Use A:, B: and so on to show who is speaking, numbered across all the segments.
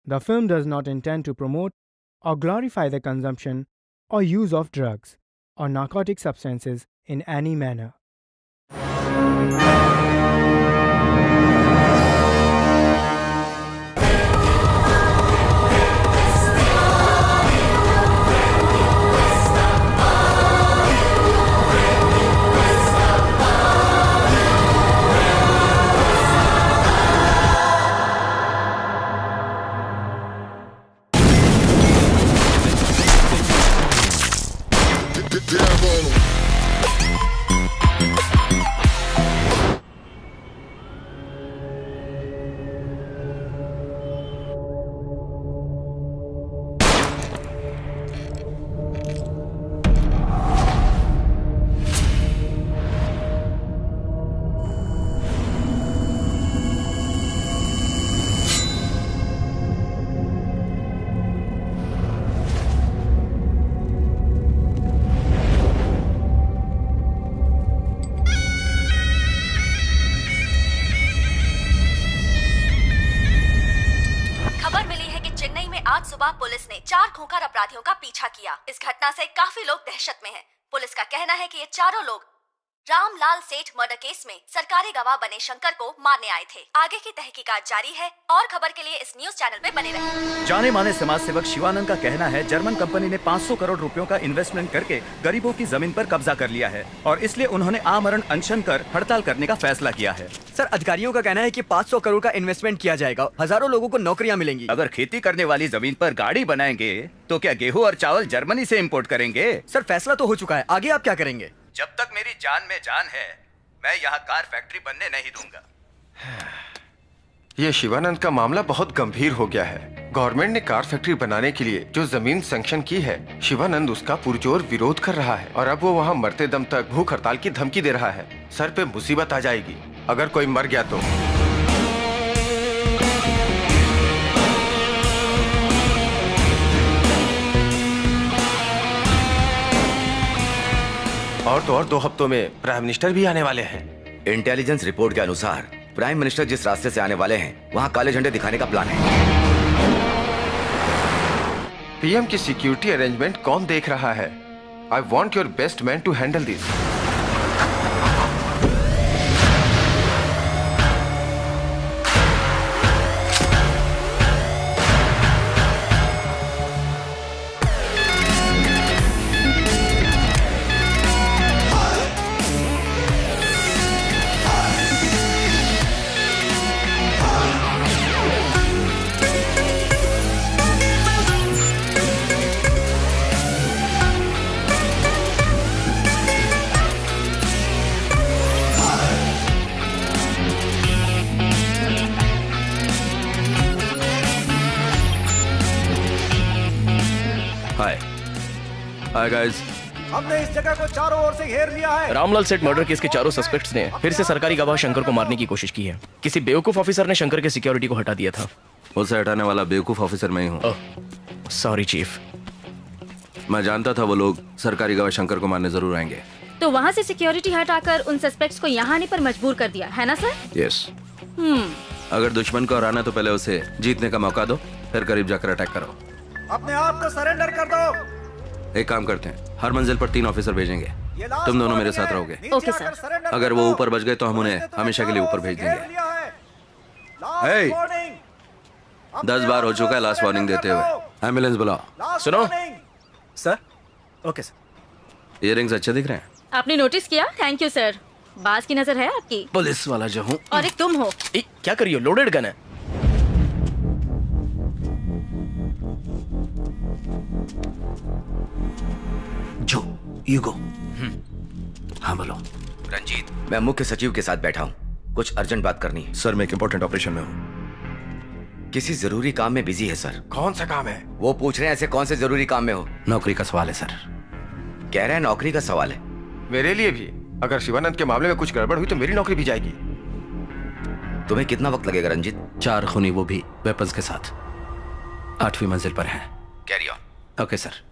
A: The film does not intend to promote or glorify the consumption or use of drugs or narcotic substances in any manner.
B: आज सुबह police ने 4 खूंखार अपराधियों का पीछा किया। इस घटना से काफी लोग दहशत में हैं। पुलिस का कहना है कि ये चारों लोग रामलाल सेठ मर्डर केस में सरकारी गवाह बने शंकर को मारने आए थे। आगे की तहकीकात जारी है और खबर के लिए इस न्यूज चैनल पे बने रहें।
C: जाने माने समाज सेवक शिवानंद का कहना है जर्मन कंपनी ने 500 करोड़ रुपयों का इन्वेस्टमेंट करके गरीबों की जमीन पर कब्जा कर लिया है और इसलिए उन्होंने आमरण अनशन कर हड़ताल करने का फैसला किया है।
D: सर, अधिकारियों का कहना है कि 500 करोड़ का इन्वेस्टमेंट किया जाएगा, हजारों लोगों को नौकरियां मिलेंगी।
C: अगर खेती करने वाली जमीन पर गाड़ी बनाएंगे तो क्या गेहूँ और चावल जर्मनी से इम्पोर्ट करेंगे?
D: सर, फैसला तो हो चुका है, आगे आप क्या करेंगे?
C: जब तक मेरी जान में जान है मैं यहाँ कार फैक्ट्री बनने नहीं दूंगा।
E: ये शिवानंद का मामला बहुत गंभीर हो गया है। गवर्नमेंट ने कार फैक्ट्री बनाने के लिए जो जमीन सैंक्शन की है, शिवानंद उसका पुरजोर विरोध कर रहा है और अब वो वहाँ मरते दम तक भूख हड़ताल की धमकी दे रहा है। सर पे मुसीबत आ जाएगी अगर कोई मर गया तो। और तो और 2 हफ्तों में प्राइम मिनिस्टर भी आने वाले हैं।
F: इंटेलिजेंस रिपोर्ट के अनुसार प्राइम मिनिस्टर जिस रास्ते से आने वाले हैं वहाँ काले झंडे दिखाने का प्लान है।
E: पीएम की सिक्योरिटी अरेंजमेंट कौन देख रहा है? I want your best man to handle this.
G: Hi guys,
H: हमने इस जगह को चारों ओर से घेर लिया है।
G: रामलाल सेठ मर्डर केस के चारों सस्पेक्ट्स ने फिर से सरकारी गवाह शंकर को मारने की कोशिश की है। किसी बेवकूफ ऑफिसर ने शंकर के सिक्योरिटी को हटा दिया था।
I: उसे हटाने वाला बेवकूफ ऑफिसर मैं ही हूँ।
G: Sorry chief.
I: मैं जानता था वो लोग सरकारी गवाह शंकर को मारने जरूर आएंगे,
J: तो वहाँ से सिक्योरिटी हटाकर उन सस्पेक्ट्स को यहाँ आने पर मजबूर कर दिया है ना सर?
I: यस। अगर दुश्मन को हराना तो पहले उसे जीतने का मौका दो, फिर करीब जाकर अटैक करो।
H: अपने आप को सरेंडर कर दो।
I: एक काम करते हैं, हर मंजिल पर 3 ऑफिसर भेजेंगे, तुम दोनों मेरे साथ रहोगे।
J: Okay sir.
I: अगर वो ऊपर बच गए तो हम उन्हें हमेशा के लिए ऊपर भेज देंगे। 10 बार हो चुका है लास्ट वार्निंग देते हुए। एम्बुलेंस बुलाओ।
G: सुनो
D: सर। Okay sir.
I: इयररिंग्स अच्छे दिख रहे हैं।
J: आपने नोटिस किया? Thank you sir. बाज की नजर है आपकी।
I: पुलिस वाला जो हूँ।
J: और एक तुम हो।
G: क्या करियो? लोडेड गन है।
F: जो यू गो।
I: हाँ बोलो।
F: रंजीत, मैं मुख्य सचिव के साथ बैठा हूँ, कुछ अर्जेंट बात करनी है।
I: सर, मैं एक इंपॉर्टेंट ऑपरेशन में हूँ।
F: किसी जरूरी काम में बिजी है सर।
E: कौन सा काम है?
F: वो पूछ रहे हैं ऐसे कौन से जरूरी काम में हो।
I: नौकरी का सवाल है सर।
F: कह रहे हैं नौकरी का सवाल है।
E: मेरे लिए भी। अगर शिवानंद के मामले में कुछ गड़बड़ हुई तो मेरी नौकरी भी जाएगी।
F: तुम्हें कितना वक्त लगेगा रंजीत?
I: 4 खूनी, वो भी वेपन्स के साथ, 8वीं मंजिल पर हैं।
F: Carry on.
I: Okay sir.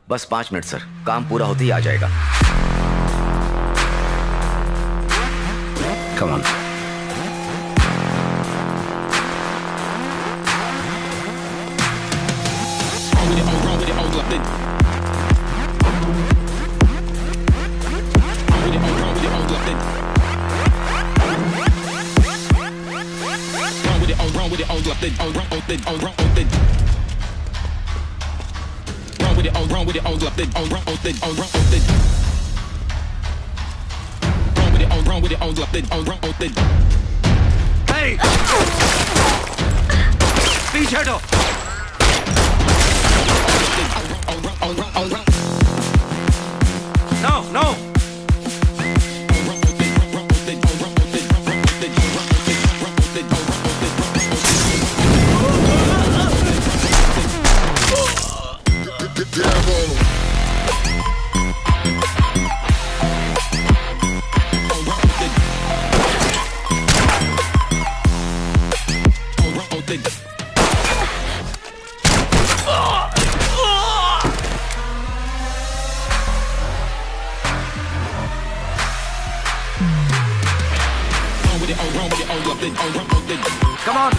F: बस 5 मिनट सर, काम पूरा होते ही आ जाएगा।
I: Come on.
F: पीछे हटो। No, no. Come on.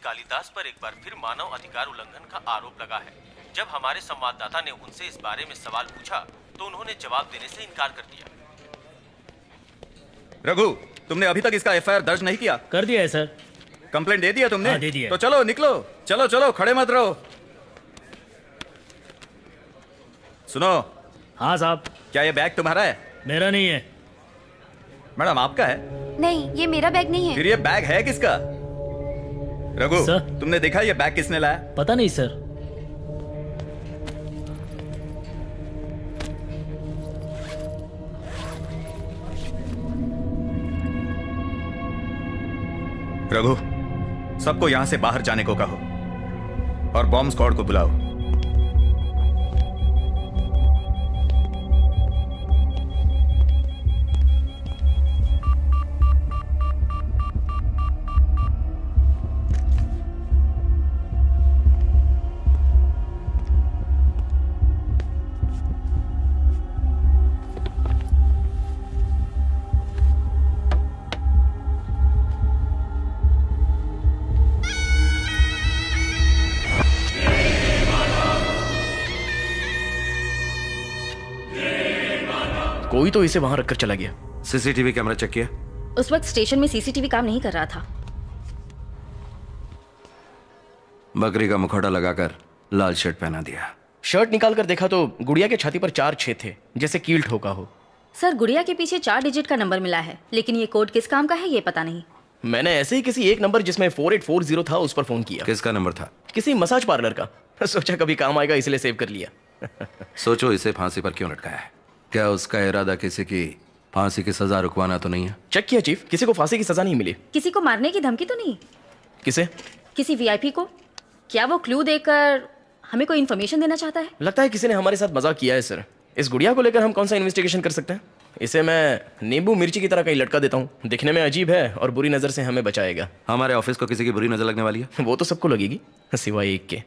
K: Kalidas पर एक बार फिर मानव अधिकार उल्लंघन का आरोप लगा है। जब हमारे संवाददाता ने उनसे इस बारे में सवाल पूछा तो उन्होंने जवाब देने से इनकार कर दिया।
C: रघु, तुमने अभी तक इसका एफआईआर दर्ज नहीं किया?
L: कर दिया है सर।
C: कंप्लेंट दे दिया तुमने?
L: हाँ, दे दिया।
C: तो चलो निकलो, चलो चलो, खड़े मत रहो। सुनो।
L: हाँ साहब।
C: क्या ये बैग तुम्हारा है?
L: मेरा नहीं है।
C: मैडम आपका है?
B: नहीं, ये मेरा बैग नहीं है।
C: फिर ये बैग है किसका? रघु, तुमने देखा ये बैग किसने लाया?
L: पता नहीं सर।
C: रघु, सबको यहां से बाहर जाने को कहो और बॉम्ब स्क्वाड को बुलाओ।
G: कोई तो इसे वहां रखकर चला गया।
I: सीसीटीवी कैमरा चेक किया?
J: उस वक्त स्टेशन में सीसीटीवी काम नहीं कर रहा था।
I: बकरी का मुखौटा लगाकर लाल शर्ट पहना दिया।
G: शर्ट निकालकर देखा तो गुड़िया के छाती पर 4 छेद थे, जैसे कील ठोका हो।
J: सर, गुड़िया के पीछे 4 डिजिट का नंबर मिला है, लेकिन ये कोड किस काम का है ये पता नहीं।
G: मैंने ऐसे ही किसी एक नंबर जिसमें 4840 था उस पर फोन किया।
I: किसका नंबर था?
G: किसी मसाज पार्लर का। सोचा कभी काम आएगा इसलिए सेव कर लिया।
I: सोचो इसे फांसी पर क्यों लटकाया है? क्या उसका इरादा किसी की फांसी की सजा रुकवाना तो नहीं है?
G: चेक किया चीफ, किसी को फांसी की सजा नहीं मिली।
J: किसी को मारने की धमकी तो नहीं?
G: किसे?
J: किसी वीआईपी को। क्या वो क्लू देकर हमें कोई इन्फॉर्मेशन देना चाहता है?
G: लगता है किसी ने हमारे साथ मजाक किया है सर। इस गुड़िया को लेकर हम कौन सा इन्वेस्टिगेशन कर सकते हैं? इसे मैं नींबू मिर्ची की तरह कहीं लटका देता हूँ, दिखने में अजीब है और बुरी नजर से हमें बचाएगा।
I: हमारे ऑफिस को किसी की बुरी नजर लगने वाली है?
G: वो तो सबको लगेगी सिवाय एक के।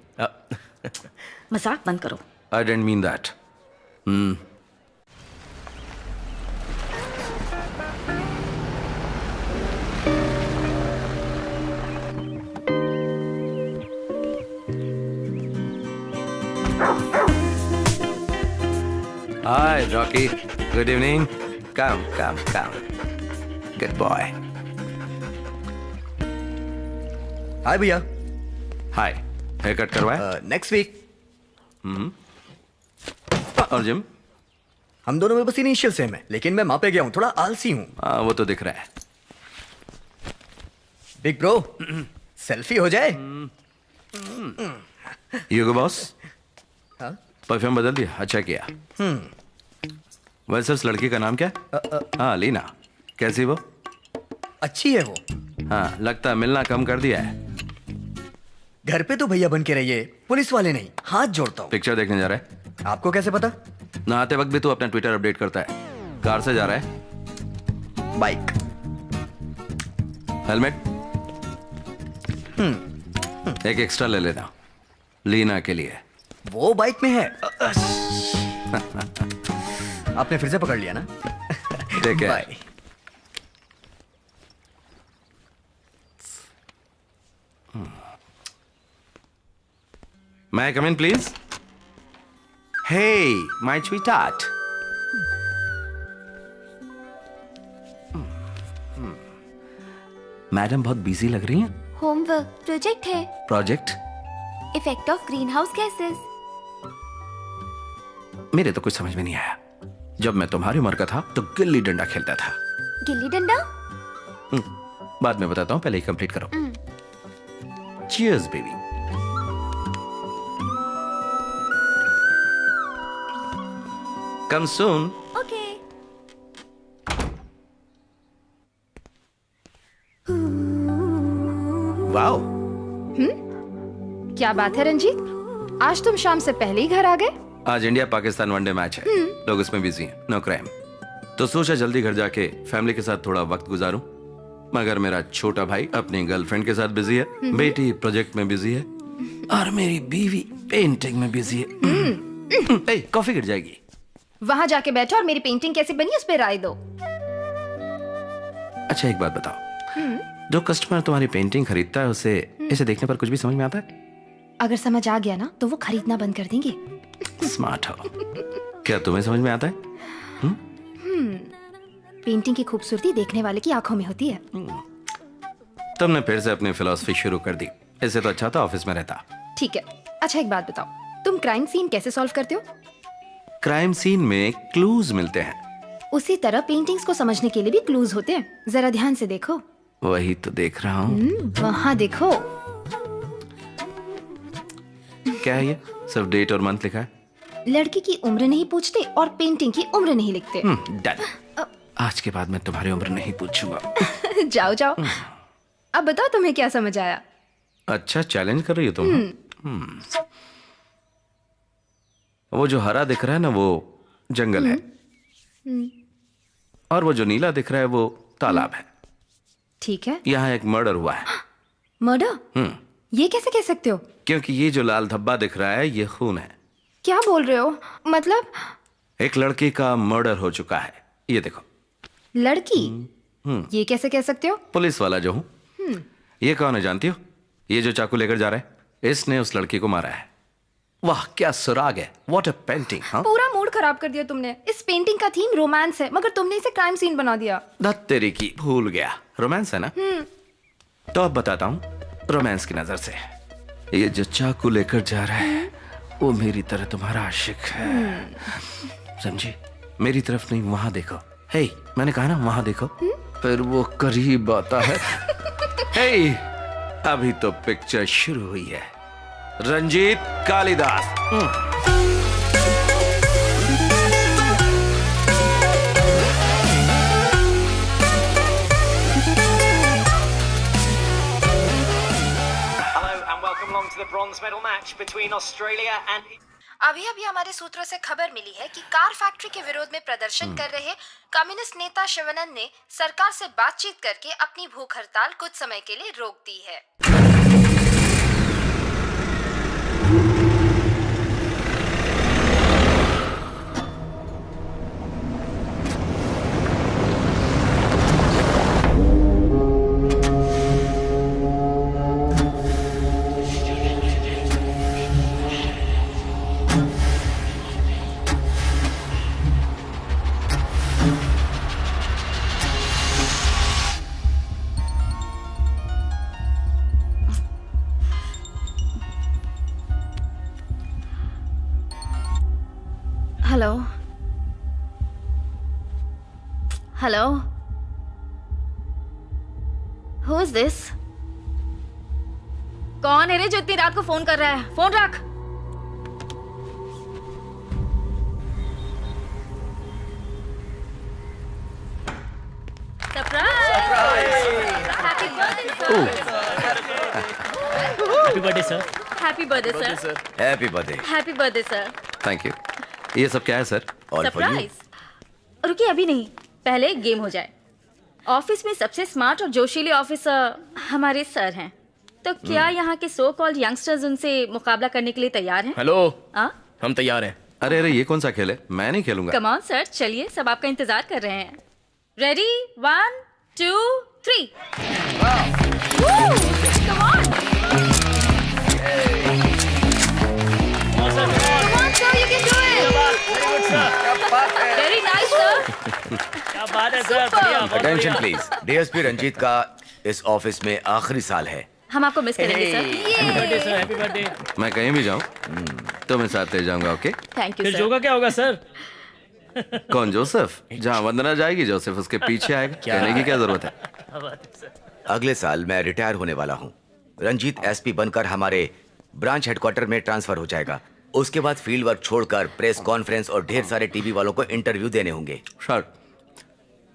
J: मजाक बंद करो।
I: I didn't mean that. Hi, Rocky. Good evening. Come. Good boy.
D: Hi भैया।
I: हाय। हेयर कट करवाया?
D: Next week.
I: और जिम?
D: हम दोनों में बस इनिशियल सेम है, लेकिन मैं वहां पे गया हूँ, थोड़ा आलसी हूँ।
I: हाँ, वो तो दिख रहा है।
D: बिग ब्रो, सेल्फी हो जाए?
I: यूगो बॉस,
D: हाँ?
I: परफ्यूम बदल दिया? अच्छा किया। वैसे उस लड़की का नाम क्या? हाँ, लीना। कैसी वो?
D: अच्छी है वो।
I: हाँ, लगता है मिलना कम कर दिया है।
D: घर पे तो भैया बन के रहिए, पुलिस वाले नहीं। हाथ जोड़ता हूँ।
I: पिक्चर देखने जा रहा है?
D: आपको कैसे पता?
I: नहाते वक्त भी तू अपना ट्विटर अपडेट करता है। कार से जा रहा है?
D: बाइक।
I: हेलमेट? एक एक्स्ट्रा ले लेना, लीना के लिए।
D: वो बाइक में है। आपने फिर से पकड़ लिया ना?
I: ठीक है।
D: Bye.
I: May I come in, please? Hey, my sweetheart. Madam बहुत बिजी लग रही हैं।
B: होमवर्क प्रोजेक्ट है।
I: Project?
B: Effect of greenhouse gases.
I: मेरे तो कुछ समझ में नहीं आया। जब मैं तुम्हारी उम्र का था तो गिल्ली डंडा खेलता था।
B: गिल्ली डंडा?
I: बाद में बताता हूँ, पहले ही कंप्लीट करो। Cheers, baby. Come soon.
B: Okay.
I: Wow.
M: क्या बात है रंजीत, आज तुम शाम से पहले ही घर आ गए?
I: आज इंडिया पाकिस्तान वनडे मैच है, लोग उसमें बिजी हैं, नो क्राइम। तो सोचा जल्दी घर जाके फैमिली के साथ थोड़ा वक्त गुजारूं। मगर मेरा छोटा भाई अपनी गर्लफ्रेंड के साथ बिजी है, बेटी प्रोजेक्ट में बिजी है और मेरी बीवी पेंटिंग में बिजी है। कॉफी गिर जाएगी।
M: वहां जाके बैठो और मेरी पेंटिंग कैसे बनी उस पर राय दो।
I: अच्छा एक बात बताओ, जो कस्टमर तुम्हारी पेंटिंग खरीदता है उसे इसे देखने पर कुछ भी समझ में आता है?
M: अगर समझ आ गया ना तो वो खरीदना बंद कर देंगे।
I: स्मार्ट हो। क्या तुम्हें समझ में आता है?
M: पेंटिंग की खूबसूरती देखने वाले की आंखों में होती है।
I: तुमने फिर से अपनी फिलॉसफी शुरू कर दी। इससे तो अच्छा था ऑफिस में रहता।
M: ठीक है, अच्छा एक बात बताओ, तुम क्राइम सीन कैसे सॉल्व करते हो?
I: क्राइम सीन में क्लूज मिलते हैं।
M: उसी तरह पेंटिंग्स को समझने के लिए भी क्लूज होते हैं। जरा ध्यान से देखो।
I: वही तो देख रहा हूँ।
M: वहाँ देखो।
I: क्या है ये? सिर्फ डेट और मंथ लिखा है।
M: लड़की की उम्र नहीं पूछते और पेंटिंग की उम्र नहीं लिखते।
I: डन। आज के बाद मैं तुम्हारी उम्र नहीं पूछूंगा।
M: जाओ जाओ। अब बताओ तुम्हें क्या समझ आया?
I: अच्छा चैलेंज कर रही हो तुम। वो जो हरा दिख रहा है ना वो जंगल है, और वो जो नीला दिख रहा है वो तालाब है।
M: ठीक है।
I: यहाँ एक मर्डर हुआ है।
M: मर्डर? ये कैसे कह सकते हो?
I: क्योंकि ये जो लाल धब्बा दिख रहा है ये खून है।
M: क्या बोल रहे हो? मतलब
I: एक लड़की का मर्डर हो चुका है। ये देखो।
M: लड़की? ये कैसे कह सकते हो?
I: पुलिस वाला जो हूँ। ये कौन है जानती हो? ये जो चाकू लेकर जा रहा है, इसने उस लड़की को मारा है। वाह क्या सुराग है। What a painting.
M: पूरा मूड खराब कर दिया तुमने। इस पेंटिंग का थीम रोमांस है, मगर तुमने इसे क्राइम सीन बना दिया।
I: धत तेरी की, भूल गया। रोमांस है ना? तो अब बताता हूँ रोमांस की नजर से। ये जो चाकू लेकर जा रहा है वो मेरी तरह तुम्हारा आशिक है, समझी? मेरी तरफ नहीं, वहां देखो। हे, मैंने कहा ना वहां देखो। फिर वो करीब आता है। हे, अभी तो पिक्चर शुरू हुई है। रंजीत कालिदास।
M: अभी हमारे सूत्रों से खबर मिली है कि कार फैक्ट्री के विरोध में प्रदर्शन कर रहे कम्युनिस्ट नेता शिवानंद ने सरकार से बातचीत करके अपनी भूख हड़ताल कुछ समय के लिए रोक दी है।
B: Hello hello, who is this? कौन है रे जो इतनी रात को फोन कर रहा है? फोन रख।
L: Birthday sir.
J: Happy birthday sir.
F: Happy birthday.
J: Happy birthday sir.
I: Thank you. ये सब क्या है सर?
J: सरप्राइज। रुकिए, अभी नहीं, पहले एक गेम हो जाए। ऑफिस में सबसे स्मार्ट और जोशीले ऑफिसर हमारे सर हैं, तो क्या यहाँ के सो कॉल्ड यंगस्टर्स उनसे मुकाबला करने के लिए तैयार हैं?
G: हेलो, हम तैयार हैं।
I: अरे ये कौन सा खेल है? मैं नहीं खेलूंगा।
J: कम ऑन सर, चलिए, सब आपका इंतजार कर रहे हैं। Ready, 1 2 3। Come on sir, you can do it. Very nice sir.
L: क्या बात है सर, बढ़िया।
F: अटेंशन प्लीज, डीएसपी रंजीत का इस ऑफिस में आखिरी साल है।
J: हम आपको मिस करेंगे sir.
L: Happy birthday sir, happy birthday.
I: मैं कहीं भी जाऊं तो मैं साथ ले जाऊंगा। ओके,
J: थैंक यू
L: फिर
J: सर।
L: जो का क्या होगा सर?
I: कौन? जोसेफ। जहाँ वंदना जाएगी जोसेफ उसके पीछे आएगा। कहने की क्या जरूरत है?
F: अगले साल मैं रिटायर होने वाला हूँ। रंजीत एसपी बनकर हमारे ब्रांच हेडक्वार्टर में ट्रांसफर हो जाएगा। उसके बाद फील्ड वर्क छोड़कर प्रेस कॉन्फ्रेंस और ढेर सारे टीवी वालों को इंटरव्यू देने होंगे।
I: सर,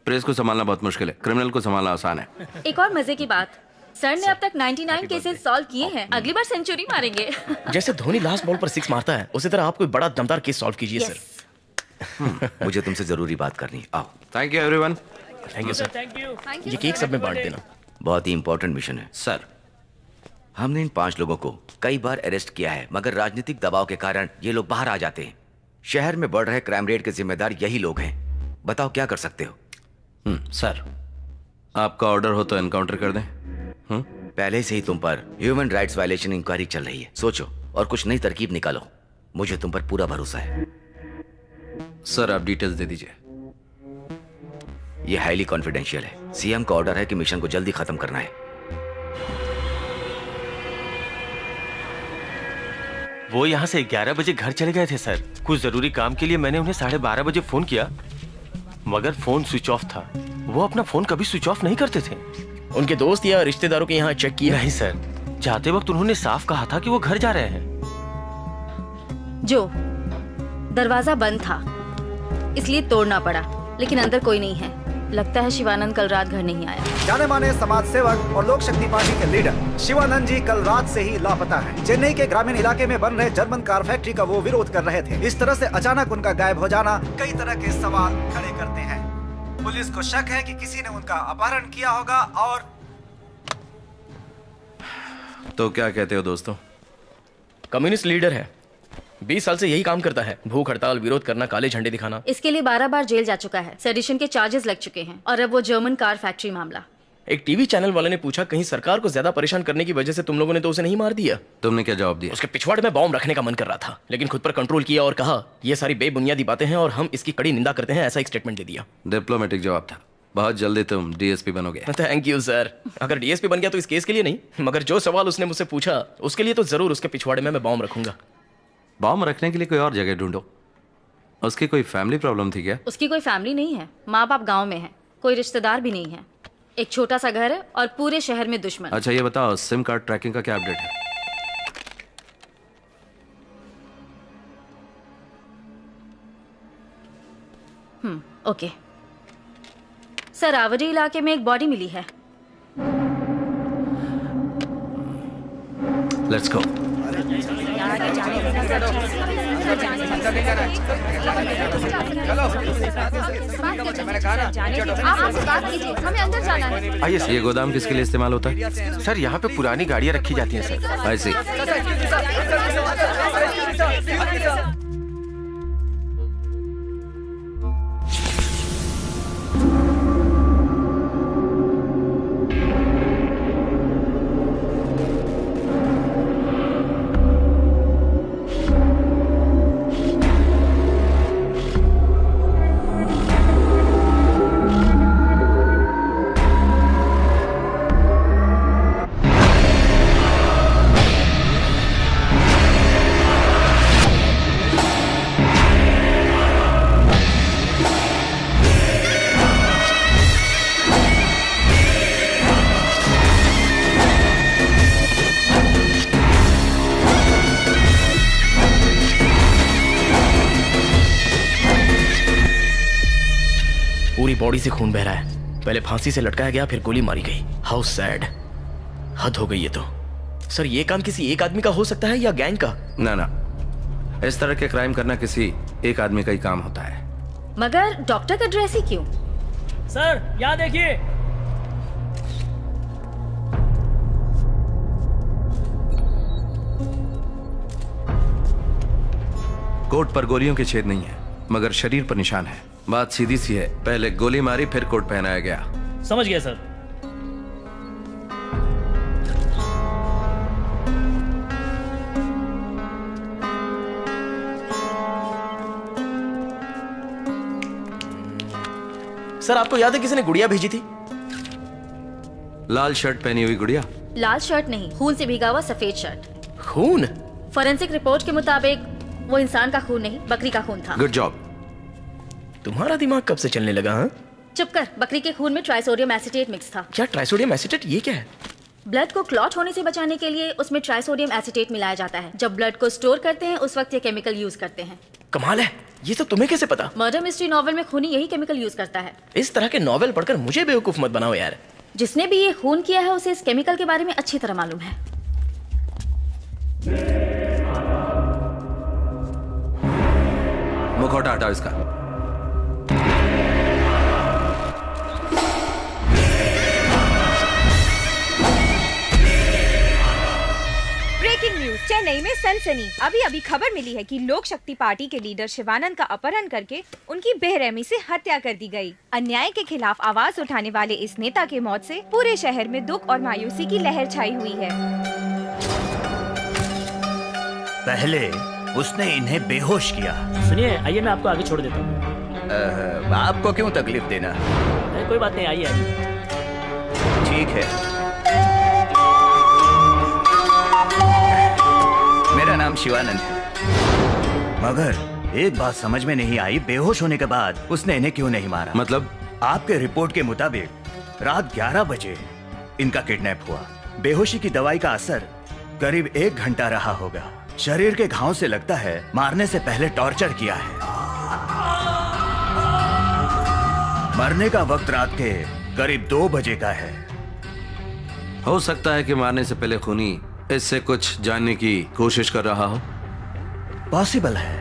I: प्रेस को संभालना बहुत मुश्किल है, क्रिमिनल को संभालना आसान है।
J: एक और मजे की बात, सर ने अब तक 99 केसेस सॉल्व किए हैं, अगली बार सेंचुरी मारेंगे।
G: जैसे धोनी लास्ट बॉल पर 6 मारता है, उसी तरह आप कोई बड़ा दमदार केस सॉल्व कीजिए सर।
F: मुझे तुमसे जरूरी बात करनी। आओ।
I: Thank you everyone.
G: Thank you sir.
L: Thank you.
G: ये केक सब में बांट देना।
F: बहुत ही इंपॉर्टेंट मिशन है
I: सर।
F: हमने इन 5 लोगों को कई बार अरेस्ट किया है, मगर राजनीतिक दबाव के कारण ये लोग बाहर आ जाते हैं। शहर में बढ़ रहे क्राइम रेट के जिम्मेदार यही लोग हैं। बताओ क्या कर सकते हो?
I: सर, आपका ऑर्डर हो तो एनकाउंटर कर दें।
F: पहले से ही तुम पर ह्यूमन राइट्स वायलेशन इंक्वायरी चल रही है। सोचो और कुछ नई तरकीब निकालो। मुझे तुम पर पूरा भरोसा है।
I: सर, आप डिटेल्स दे दीजिए।
F: यह हाईली कॉन्फिडेंशियल है। सीएम का ऑर्डर है कि मिशन को जल्दी खत्म करना है।
K: वो यहाँ से 11 बजे घर चले गए थे सर। कुछ जरूरी काम के लिए मैंने उन्हें 12:30 बजे फोन किया, मगर फोन स्विच ऑफ था। वो अपना फोन कभी स्विच ऑफ नहीं करते थे।
G: उनके दोस्त या रिश्तेदारों के यहाँ चेक किया?
K: नहीं सर, जाते वक्त उन्होंने साफ कहा था कि वो घर जा रहे हैं।
J: जो दरवाजा बंद था इसलिए तोड़ना पड़ा, लेकिन अंदर कोई नहीं है। लगता है शिवानंद कल रात घर नहीं आया।
H: जाने माने समाज सेवक और लोक शक्ति पार्टी के लीडर शिवानंद जी कल रात से ही लापता है। चेन्नई के ग्रामीण इलाके में बन रहे जर्मन कार फैक्ट्री का वो विरोध कर रहे थे। इस तरह से अचानक उनका गायब हो जाना कई तरह के सवाल खड़े करते हैं। पुलिस को शक है कि किसी ने उनका अपहरण किया होगा। और
I: तो क्या कहते हो दोस्तों?
G: कम्युनिस्ट लीडर है, 20 साल से यही काम करता है। भूख हड़ताल, विरोध करना, काले झंडे दिखाना।
J: इसके लिए 12 बार जेल जा चुका है। सेडिशन के चार्जेस लग चुके हैं। और अब वो जर्मन कार फैक्ट्री मामला।
G: एक टीवी चैनल वाले ने पूछा, कहीं सरकार को ज्यादा परेशान करने की वजह से तुम लोगों ने तो उसे नहीं मार दिया?
I: तुमने क्या जवाब दिया?
G: उसके पिछवाड़े में बॉम्ब रखने का मन कर रहा था, लेकिन खुद पर कंट्रोल किया और कहा ये सारी बेबुनियादी बातें हैं और हम इसकी कड़ी निंदा करते हैं। ऐसा एक स्टेटमेंट दे दिया।
I: डिप्लोमेटिक जवाब था। बहुत जल्दी तुम डीएसपी बनोगे।
G: Thank you sir. अगर डीएसपी बन गया तो इस केस के लिए नहीं, मगर जो सवाल उसने मुझसे पूछा उसके लिए तो जरूर उसके पिछवाड़े में मैं बॉम्ब रखूंगा।
I: बॉम्ब रखने के लिए कोई और जगह ढूंढो। उसकी कोई फैमिली प्रॉब्लम थी क्या?
J: उसकी कोई फैमिली नहीं है। माँ बाप गाँव में है, कोई रिश्तेदार भी नहीं है। एक छोटा सा घर है और पूरे शहर में दुश्मन।
I: अच्छा ये बताओ, सिम कार्ड ट्रैकिंग का क्या अपडेट है?
J: ओके सर, आवड़ी इलाके में एक बॉडी मिली है।
I: Let's go.
M: हमें अंदर जाना है।
E: आइए।
I: ये गोदाम किसके लिए इस्तेमाल होता है?
E: सर, यहाँ पे पुरानी गाड़ियाँ रखी जाती हैं सर।
I: ऐसी।
G: पूरी बॉडी से खून बह रहा है। पहले फांसी से लटकाया गया, फिर गोली मारी गई। How sad. हद हो गई ये तो। सर ये काम किसी एक आदमी का हो सकता है या गैंग का?
I: ना ना, इस तरह के क्राइम करना किसी एक आदमी का ही काम होता है।
J: मगर डॉक्टर का ड्रेस ही क्यों?
L: सर यहाँ देखिए।
I: कोट पर गोलियों के छेद नहीं है, मगर शरीर पर निशान है। बात सीधी सी है, पहले गोली मारी फिर कोट पहनाया गया।
L: समझ गया सर।
G: सर आपको याद है किसी ने गुड़िया भेजी थी?
I: लाल शर्ट पहनी हुई गुड़िया?
J: लाल शर्ट नहीं, खून से भीगा हुआ सफेद शर्ट।
G: खून?
J: फोरेंसिक रिपोर्ट के मुताबिक वो इंसान का खून नहीं, बकरी का खून था।
I: Good job.
G: तुम्हारा दिमाग कब से चलने लगा? हाँ,
J: चुप कर। बकरी के खून में ट्राइसोडियम एसीटेट मिक्स था।
G: क्या ट्राइसोडियम एसीटेट? ये क्या है?
J: ब्लड को क्लॉट होने से बचाने के लिए उसमें ट्राइसोडियम एसीटेट मिलाया जाता है। जब ब्लड को स्टोर करते हैं उस वक्त ये केमिकल यूज करते हैं।
G: कमाल है, ये सब तुम्हें कैसे पता?
J: मर्डर मिस्ट्री नॉवेल में खूनी यही केमिकल यूज करता है।
G: इस तरह के नॉवेल पढ़कर मुझे बेवकूफ मत बनाओ यार।
J: जिसने भी ये खून किया है उसे इस केमिकल के बारे में अच्छी तरह मालूम है।
I: मुखौटा हटाओ इसका।
N: ब्रेकिंग न्यूज, चेन्नई में सनसनी। अभी अभी खबर मिली है कि लोक शक्ति पार्टी के लीडर शिवानंद का अपहरण करके उनकी बेरहमी से हत्या कर दी गई। अन्याय के खिलाफ आवाज उठाने वाले इस नेता के मौत से पूरे शहर में दुख और मायूसी की लहर छाई हुई है।
C: पहले उसने इन्हें बेहोश किया।
L: सुनिए, आइए मैं आपको आगे छोड़ देता हूँ।
C: आपको क्यों तकलीफ देना?
L: कोई बात नहीं, आइए।
C: ठीक है। मेरा नाम शिवानंद है। मगर एक बात समझ में नहीं आई, बेहोश होने के बाद उसने इन्हें क्यों नहीं मारा?
I: मतलब?
C: आपके रिपोर्ट के मुताबिक रात 11 बजे इनका किडनैप हुआ। बेहोशी की दवाई का असर करीब 1 घंटा रहा होगा। शरीर के घाव से लगता है मारने से पहले टॉर्चर किया है। मरने का वक्त रात के करीब 2 बजे का है।
I: हो सकता है कि मारने से पहले खूनी इससे कुछ जानने की कोशिश कर रहा हो।
C: पॉसिबल है।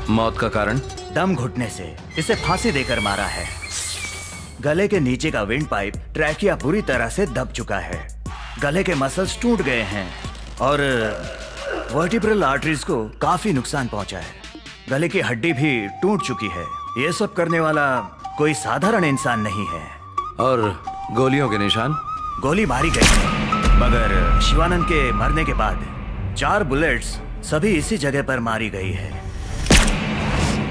I: मौत का कारण?
C: दम घुटने से। इसे फांसी देकर मारा है। गले के नीचे का विंड पाइप ट्रैकिया पूरी तरह से दब चुका है। गले के मसल्स टूट गए हैं और वर्टिब्रल आर्टरीज को काफी नुकसान पहुंचा है। गले की हड्डी भी टूट चुकी है। ये सब करने वाला कोई साधारण इंसान नहीं है।
I: और गोलियों के निशान?
C: गोली मारी गई है, मगर शिवानंद के मरने के बाद 4 बुलेट्स सभी इसी जगह पर मारी गई है।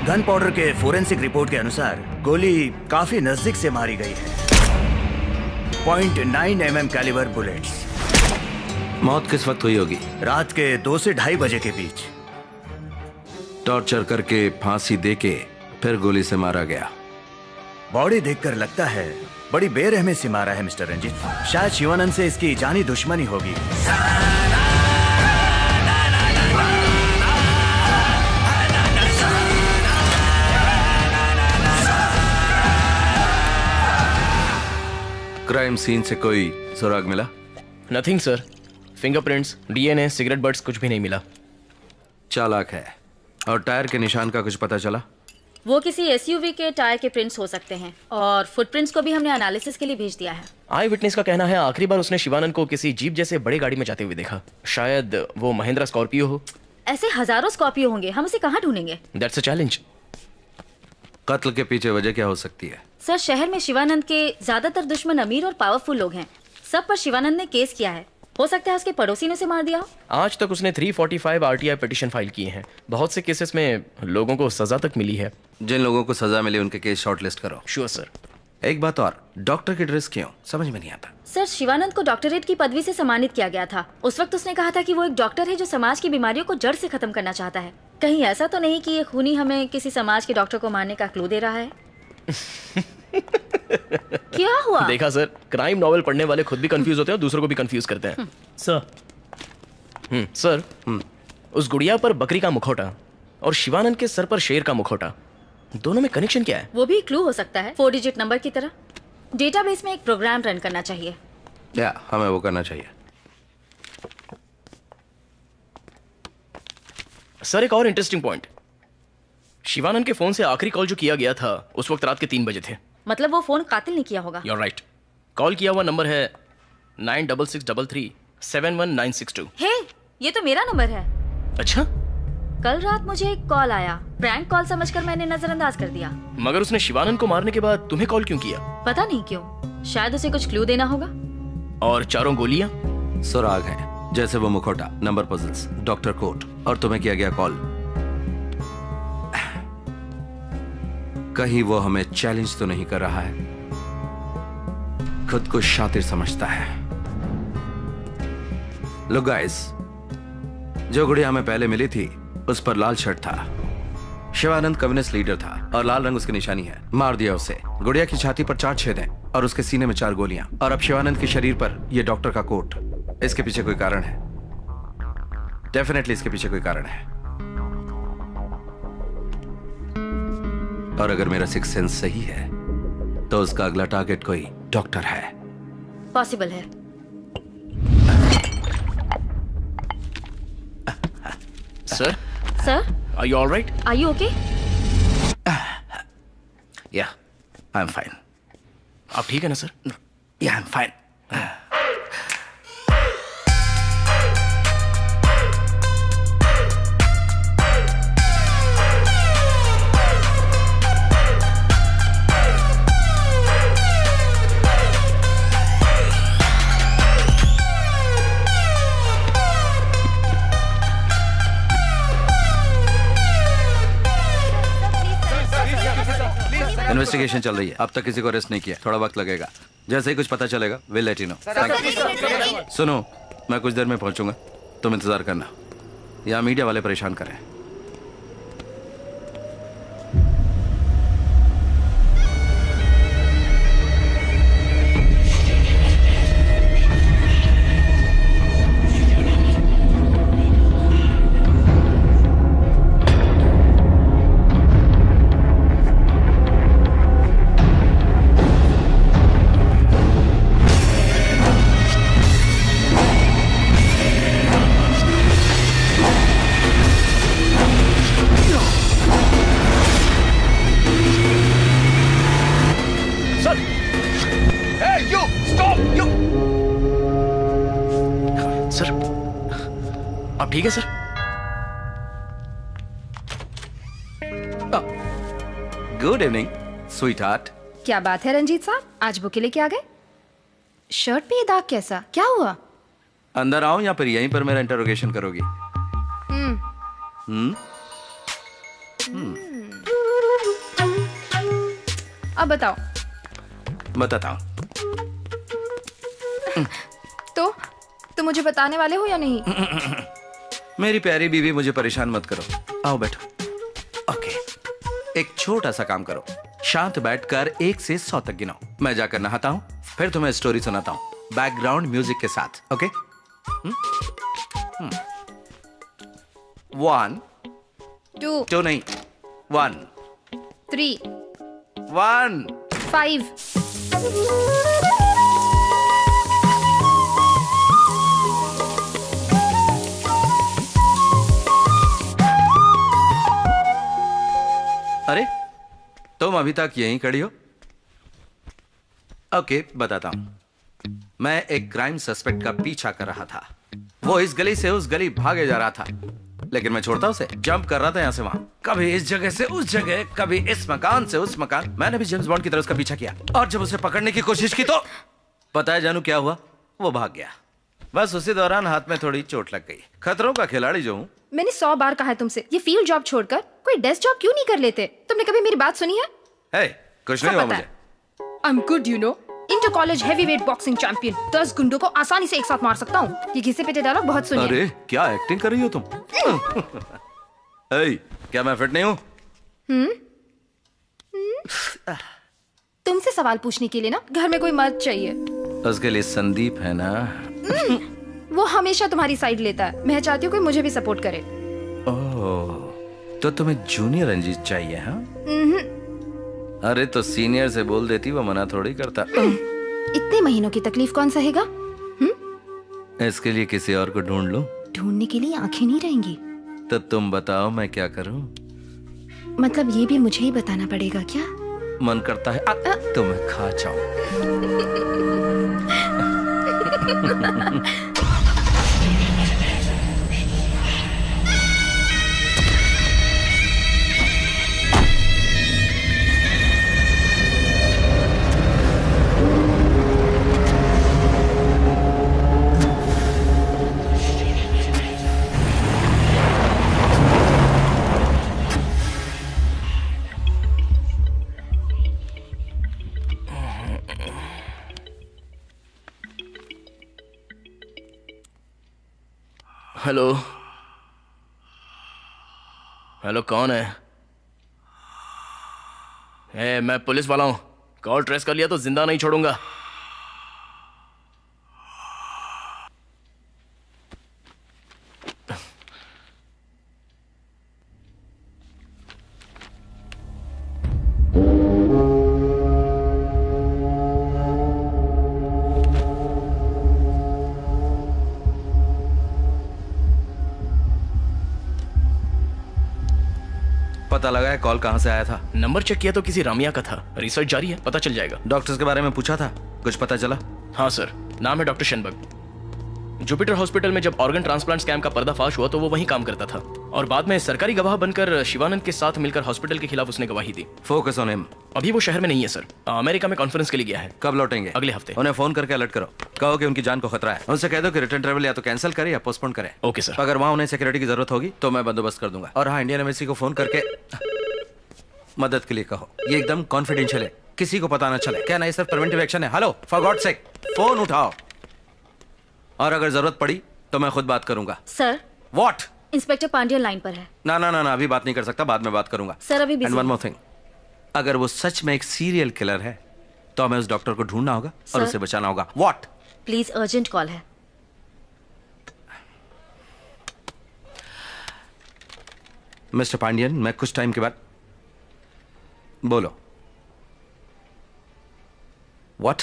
C: गन पाउडर के फोरेंसिक रिपोर्ट के अनुसार गोली काफी नजदीक से मारी गई है। 0.9 mm कैलिबर बुलेट्स।
I: मौत किस वक्त हुई होगी?
C: रात के 2 से 2:30 बजे के बीच।
I: टॉर्चर करके फांसी देके फिर गोली से मारा गया।
C: बॉडी देखकर लगता है बड़ी बेरहमी से मारा है मिस्टर रंजीत। शायद शिवानंद से इसकी जानी दुश्मनी होगी।
I: क्राइम सीन से कोई सुराग मिला?
G: Nothing sir. Fingerprints, DNA, cigarette butts कुछ भी नहीं मिला।
I: चालाक है। और टायर के निशान का कुछ पता चला?
J: वो किसी एसयूवी के टायर के प्रिंट्स हो सकते हैं और फुटप्रिंट्स को भी हमने एनालिसिस के लिए भेज दिया है।
G: आई विटनेस का कहना है आखिरी बार उसने शिवानंद को किसी जीप जैसे बड़ी गाड़ी में जाते हुए देखा। शायद वो महिंद्रा स्कॉर्पियो हो।
J: ऐसे हजारों स्कॉर्पियो होंगे, हम उसे कहाँ ढूंढेंगे?
G: That's a challenge.
I: कत्ल के पीछे वजह क्या हो सकती है?
J: सर, शहर में शिवानंद के ज्यादातर दुश्मन अमीर और पावरफुल लोग हैं। सब पर शिवानंद ने केस किया है। हो सकता है उसके पड़ोसी ने उसे मार दिया हो।
G: आज तक उसने 345 आरटीआई पिटीशन फाइल किए हैं। बहुत से केसेस में लोगों को सजा तक मिली है।
I: जिन लोगों को सजा मिली उनके केस शॉर्टलिस्ट करो।
G: Sure sir.
I: एक बात और, डॉक्टर की ड्रेस क्यों? समझ में नहीं आता।
J: सर, शिवानंद को डॉक्टरेट की पदवी से सम्मानित किया गया था। उस वक्त उसने कहा था कि वो एक डॉक्टर है जो समाज की बीमारियों को जड़ से खत्म करना चाहता है। कहीं ऐसा तो नहीं कि ये खूनी हमें किसी समाज के डॉक्टर को मारने का क्लू दे रहा है? क्या हुआ?
G: देखा सर, क्राइम नॉवेल पढ़ने वाले खुद भी कंफ्यूज होते हैं और दूसरों को भी कंफ्यूज करते हैं।
L: सर,
G: उस गुड़िया पर बकरी का मुखौटा और शिवानंद के सर पर शेर का मुखौटा, दोनों में कनेक्शन क्या है?
J: वो भी क्लू हो सकता है, 4 डिजिट नंबर की तरह। डेटाबेस में एक प्रोग्राम रन करना चाहिए।
I: या हमें वो करना चाहिए।
G: सर एक और इंटरेस्टिंग पॉइंट, शिवानंद के फोन से आखिरी कॉल जो किया गया था उस वक्त रात के 3 बजे थे।
J: मतलब वो फोन कातिल ने किया होगा।
G: You're right. कॉल किया हुआ नंबर है 9663371962।
J: हे, ये तो मेरा नंबर है।
G: अच्छा,
J: कल रात मुझे एक कॉल आया, प्रैंक कॉल समझकर मैंने नजरअंदाज कर दिया।
G: मगर उसने शिवानंद को मारने के बाद तुम्हें कॉल क्यों किया?
J: पता नहीं क्यों, शायद उसे कुछ क्लू देना होगा।
G: और 4 गोलियां?
I: सुराग हैं, जैसे वो मुखौटा, नंबर पजल्स, डॉक्टर कोट, और तुम्हें किया गया कॉल। कहीं वो हमें चैलेंज तो नहीं कर रहा है? खुद को शातिर समझता है। लो गाइस, जो गुड़िया हमें पहले मिली थी उस पर लाल शर्ट था। शिवानंद कम्युनिस्ट लीडर था और लाल रंग उसकी निशानी है। मार दिया उसे। गुड़िया की छाती पर 4 छेद हैं और उसके सीने में 4 गोलियां। और अब शिवानंद के शरीर पर यह डॉक्टर का कोट। इसके पीछे कोई कारण है, डेफिनेटली इसके पीछे कोई कारण है। और अगर मेरा सिक्स सेंस सही है तो उसका अगला टारगेट कोई डॉक्टर है।
J: पॉसिबल है।
G: Sir?
J: Sir?
G: Are you all right?
J: Are you okay?
I: Yeah, I'm fine.
G: आप ठीक है ना sir?
I: Yeah, I'm fine. Investigation चल रही है, अब तक किसी को अरेस्ट नहीं किया। थोड़ा वक्त लगेगा, जैसे ही कुछ पता चलेगा विल लेट यू नो। सुनो, मैं कुछ देर में पहुंचूंगा, तुम इंतजार करना। यहाँ मीडिया वाले परेशान करें।
G: ठीक है sir?
I: Good evening sweet heart.
M: क्या बात है रंजीत साहब, आज बुके लेके आ गए? शर्ट पे ये दाग कैसा, क्या हुआ?
I: अंदर आओ या फिर यहीं पर मेरा इंटरोगेशन करोगी?
M: अब बताओ।
I: बताता हूँ।
M: तो मुझे बताने वाले हो या नहीं?
I: मेरी प्यारी बीवी, मुझे परेशान मत करो। आओ बैठो। ओके, एक छोटा सा काम करो, शांत बैठकर 1 से 100 तक गिनाओ। मैं जाकर नहाता हूँ, फिर तुम्हें स्टोरी सुनाता हूँ बैकग्राउंड म्यूजिक के साथ। ओके? 1 2 नहीं, 1
M: 3
I: 1
M: 5
I: अरे, तुम अभी तक यहीं खड़ी हो? ओके, बताता हूं। मैं एक क्राइम सस्पेक्ट का पीछा कर रहा था। वो इस गली से उस गली भागे जा रहा था, लेकिन मैं छोड़ता उसे। जंप कर रहा था यहाँ से वहां, कभी इस जगह से उस जगह, कभी इस मकान से उस मकान। मैंने भी जेम्स बॉन्ड की तरह उसका पीछा किया, और जब उसे पकड़ने की कोशिश की तो पता है जानू क्या हुआ? वो भाग गया। बस उसी दौरान हाथ में थोड़ी चोट लग गई। खतरों का खिलाड़ी जो हूँ।
M: मैंने 100 बार कहा है तुमसे, ये फील्ड जॉब छोड़कर कोई डेस्क जॉब क्यों नहीं कर लेते? तुमने कभी मेरी बात सुनी है?
I: Hey, कुछ नहीं हुआ मुझे।
M: I'm good, you know. Inter college heavyweight boxing champion, 10 गुंडों को आसानी से एक साथ मार सकता हूँ। ये घिसे पिटे डायलॉग बहुत सुनिए।
I: अरे क्या एक्टिंग कर रही हो तुम? hey, क्या मैं फिट नहीं हूँ?
M: तुमसे सवाल पूछने के लिए ना घर में कोई मर्द चाहिए।
I: उसके लिए संदीप है ना?
M: वो हमेशा तुम्हारी साइड लेता है। मैं चाहती हूँ कोई मुझे भी सपोर्ट करे।
I: ओह, तो तुम्हें जूनियर रंजीत चाहिए? हाँ, अरे तो सीनियर से बोल देती, वो मना थोड़ी करता।
M: इतने महीनों की तकलीफ कौन सहेगा?
I: इसके लिए किसी और को ढूंढ लूं?
M: ढूंढने के लिए आंखें नहीं रहेंगी।
I: तो तुम बताओ मैं क्या करूं?
M: मतलब ये भी मुझे ही बताना पड़ेगा क्या?
I: मन करता है तो मैं खा जाऊं।
G: हेलो हेलो, कौन है? मैं पुलिस वाला हूं। कॉल ट्रेस कर लिया तो जिंदा नहीं छोड़ूंगा।
I: पता लगा है कॉल कहां से आया था?
G: नंबर चेक किया तो किसी रामिया का था। रिसर्च जारी है, पता चल जाएगा।
I: डॉक्टर्स के बारे में पूछा था, कुछ पता चला?
G: हाँ सर, नाम है डॉक्टर शेनबर्ग। जुपिटर हॉस्पिटल में जब ऑर्गन ट्रांसप्लांट स्कैम का पर्दाफाश हुआ तो वो वहीं काम करता था और बाद में सरकारी गवाह बनकर शिवानंद के साथ मिलकर हॉस्पिटल के खिलाफ उसने गवाही दी।
I: Focus on him.
G: अभी वो शहर में नहीं है सर, अमेरिका में कॉन्फ्रेंस के लिए गया है।
I: कब लौटेंगे?
G: अगले हफ्ते।
I: उन्हें फोन करके अलर्ट करो, कहो कि उनकी जान को खतरा है। उनसे कह दो कि रिटर्न ट्रेवल या तो कैंसिल करे या पोस्टपोन करे।
G: Okay sir.
I: अगर वहां उन्हें सिक्योरिटी की जरूरत होगी तो मैं बंदोबस्त कर दूंगा। और हाँ, इंडियन एम्बेसी को फोन करके मदद के लिए कहो। ये एकदम कॉन्फिडेंशियल है, किसी को पता ना चले। क्या नहीं, सिर्फ प्रिवेंटिव एक्शन है। Hello, for God sake phone उठाओ। और अगर जरूरत पड़ी तो मैं खुद बात करूंगा।
J: Sir.
I: What?
J: Inspector Pandian line पर है।
I: ना ना ना ना, अभी बात नहीं कर सकता, बाद में बात करूंगा।
J: सर अभी
I: एंड वन मोर थिंग, अगर वो सच में एक सीरियल किलर है तो हमें उस डॉक्टर को ढूंढना होगा और उसे बचाना होगा। व्हाट?
J: प्लीज, अर्जेंट कॉल है।
I: मिस्टर पांड्यन, मैं कुछ टाइम के बाद। बोलो। व्हाट?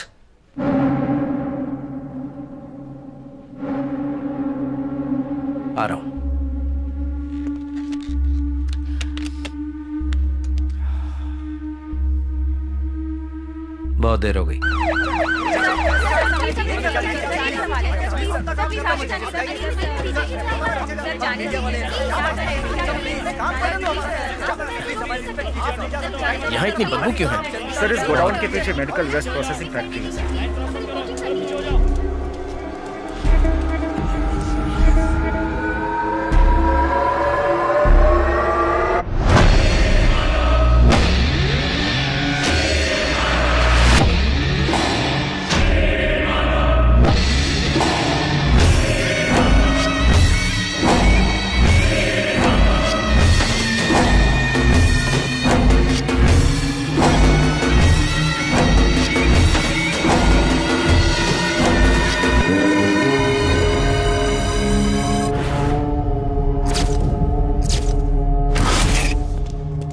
I: आ रहा हूं। बहुत देर हो गई।
G: यहाँ इतनी बदबू क्यों है?
H: सर, इस गोडाउन के पीछे मेडिकल वेस्ट प्रोसेसिंग फैक्ट्री है।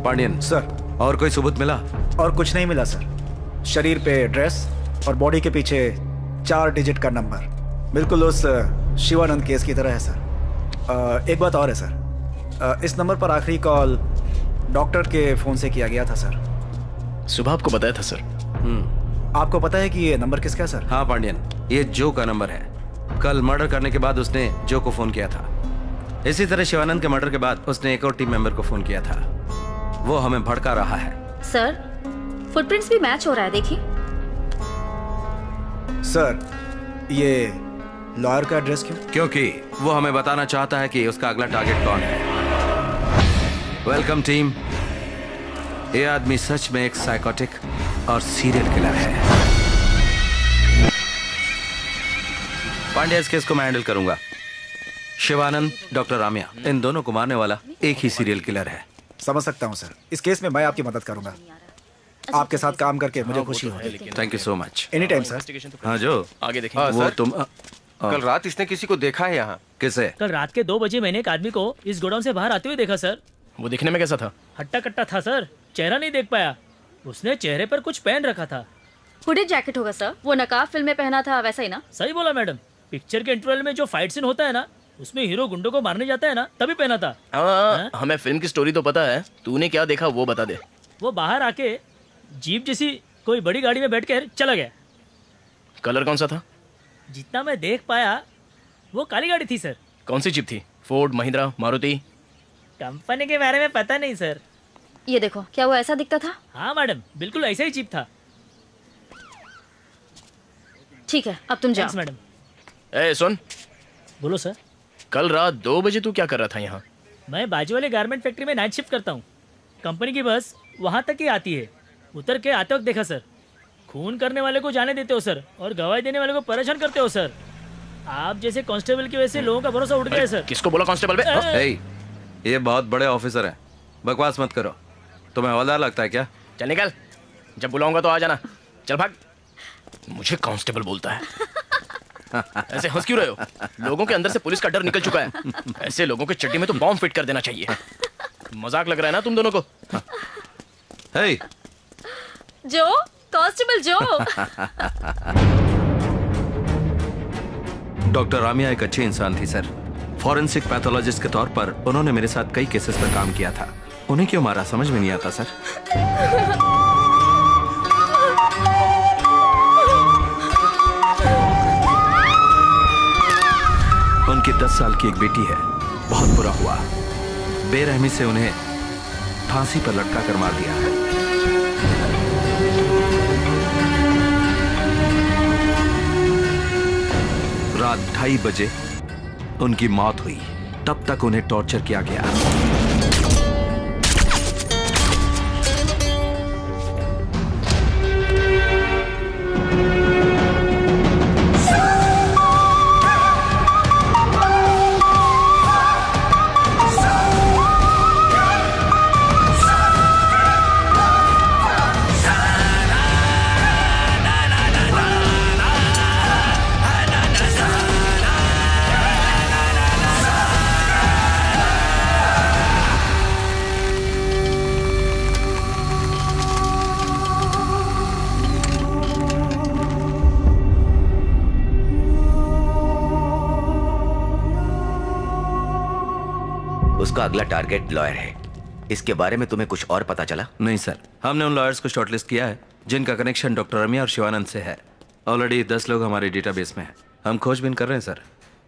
I: पांड्यन
H: सर,
I: और कोई सबूत मिला?
H: और कुछ नहीं मिला सर। शरीर पे ड्रेस और बॉडी के पीछे 4 डिजिट का नंबर, बिल्कुल उस शिवानंद केस की तरह है सर। एक बात और है सर, इस नंबर पर आखिरी कॉल डॉक्टर के फोन से किया गया था सर।
G: सुबह आपको बताया था सर।
H: आपको पता है कि ये नंबर किसका है सर?
I: हाँ पांड्यन, ये जो का नंबर है। कल मर्डर करने के बाद उसने जो को फोन किया था। इसी तरह शिवानंद के मर्डर के बाद उसने एक और टीम मेंबर को फोन किया था। वो हमें भड़का रहा है।
J: सर, फुटप्रिंट्स भी मैच हो रहा है, देखिए।
H: सर, ये लॉयर का एड्रेस क्यों?
I: क्योंकि वो हमें बताना चाहता है कि उसका अगला टारगेट कौन है। Welcome team. ये आदमी सच में एक साइकोटिक और सीरियल किलर है। पांड्या, इस केस को मैं हैंडल करूंगा। शिवानंद, डॉक्टर रामिया, इन दोनों को मारने वाला एक ही सीरियल किलर है।
H: समझ सकता हूं सर। इस केस में मैं आपकी मदद करूंगा। आपके साथ काम करके मुझे खुशी होगी।
I: Thank you so much.
H: Any time sir.
I: हाँ जो
G: आगे देखेंगे।
I: वो तुम
E: कल रात इसने किसी को देखा है यहाँ?
I: किसे?
L: कल रात के 2 बजे मैंने एक आदमी को इस गोडाउन से बाहर आते हुए देखा सर।
G: वो दिखने में कैसा था?
L: हट्टा कट्टा था सर, चेहरा नहीं देख पाया। उसने चेहरे पर कुछ पहन रखा था।
J: हुडेड जैकेट होगा सर, वो नकाब फिल्म में पहना था वैसा ही ना?
L: सही बोला मैडम, पिक्चर के इंटरवल में जो फाइट सीन होता है ना, उसमें हीरो गुंडों को मारने जाता है ना, तभी पहना था।
G: हमें फिल्म की स्टोरी तो पता है, तूने क्या देखा वो बता दे।
L: वो बाहर आके जीप जैसी कोई बड़ी गाड़ी में बैठ कर चला गया।
G: कलर कौन सा था?
L: जितना मैं देख पाया वो काली गाड़ी थी सर।
G: कौन सी जीप थी? फोर्ड, महिंद्रा, मारुति?
L: कंपनी के बारे में पता नहीं सर।
J: ये देखो, क्या वो ऐसा दिखता था?
L: हाँ मैडम, बिल्कुल ऐसा ही जीप था।
J: ठीक है, अब तुम जाओ।
L: मैडम।
G: ए सुन।
L: बोलो सर।
G: कल रात 2 बजे तू क्या कर रहा था यहाँ?
L: मैं बाजू वाले गारमेंट फैक्ट्री में नाइट शिफ्ट करता हूँ। कंपनी की बस वहाँ तक ही आती है। उतर के आते वक्त देखा सर। खून करने वाले को जाने देते हो सर, और गवाही देने वाले को परेशान करते हो सर। आप जैसे कांस्टेबल की वजह से लोगों का भरोसा उठ गया सर।
G: किसको बोला कांस्टेबल बे?
I: ये बहुत बड़े ऑफिसर हैं, बकवास मत करो। तुम्हें हवलदार लगता है क्या?
G: चल निकल, जब बुलाऊंगा तो आ जाना। चल भाग। मुझे कांस्टेबल बोलता है। ऐसे हंस क्यों रहे हो? लोगों के अंदर से पुलिस का डर निकल चुका है। ऐसे लोगों के चड्डी में तो बॉम्ब फिट कर देना चाहिए। मजाक लग रहा है ना तुम दोनों को?
I: हे
J: जो, कांस्टेबल जो।
I: डॉक्टर रामिया एक अच्छी इंसान थी सर। फॉरेंसिक पैथोलॉजिस्ट के तौर पर उन्होंने मेरे साथ कई केसेस पर काम किया था। उन्हें क्यों मारा समझ में नहीं आता सर। उनकी 10 साल की एक बेटी है, बहुत बुरा हुआ। बेरहमी से उन्हें फांसी पर लटका कर मार दिया है। रात 2:30 बजे उनकी मौत हुई। तब तक उन्हें टॉर्चर किया गया।
F: उसका अगला टारगेट लॉयर है। इसके बारे में तुम्हें कुछ और पता चला?
I: नहीं सर, हमने उन लॉयर्स को शॉर्टलिस्ट किया है जिनका कनेक्शन डॉक्टर रमिया और शिवानंद से है। ऑलरेडी 10 लोग हमारे डेटाबेस में हैं। हम खोजबीन कर रहे हैं सर।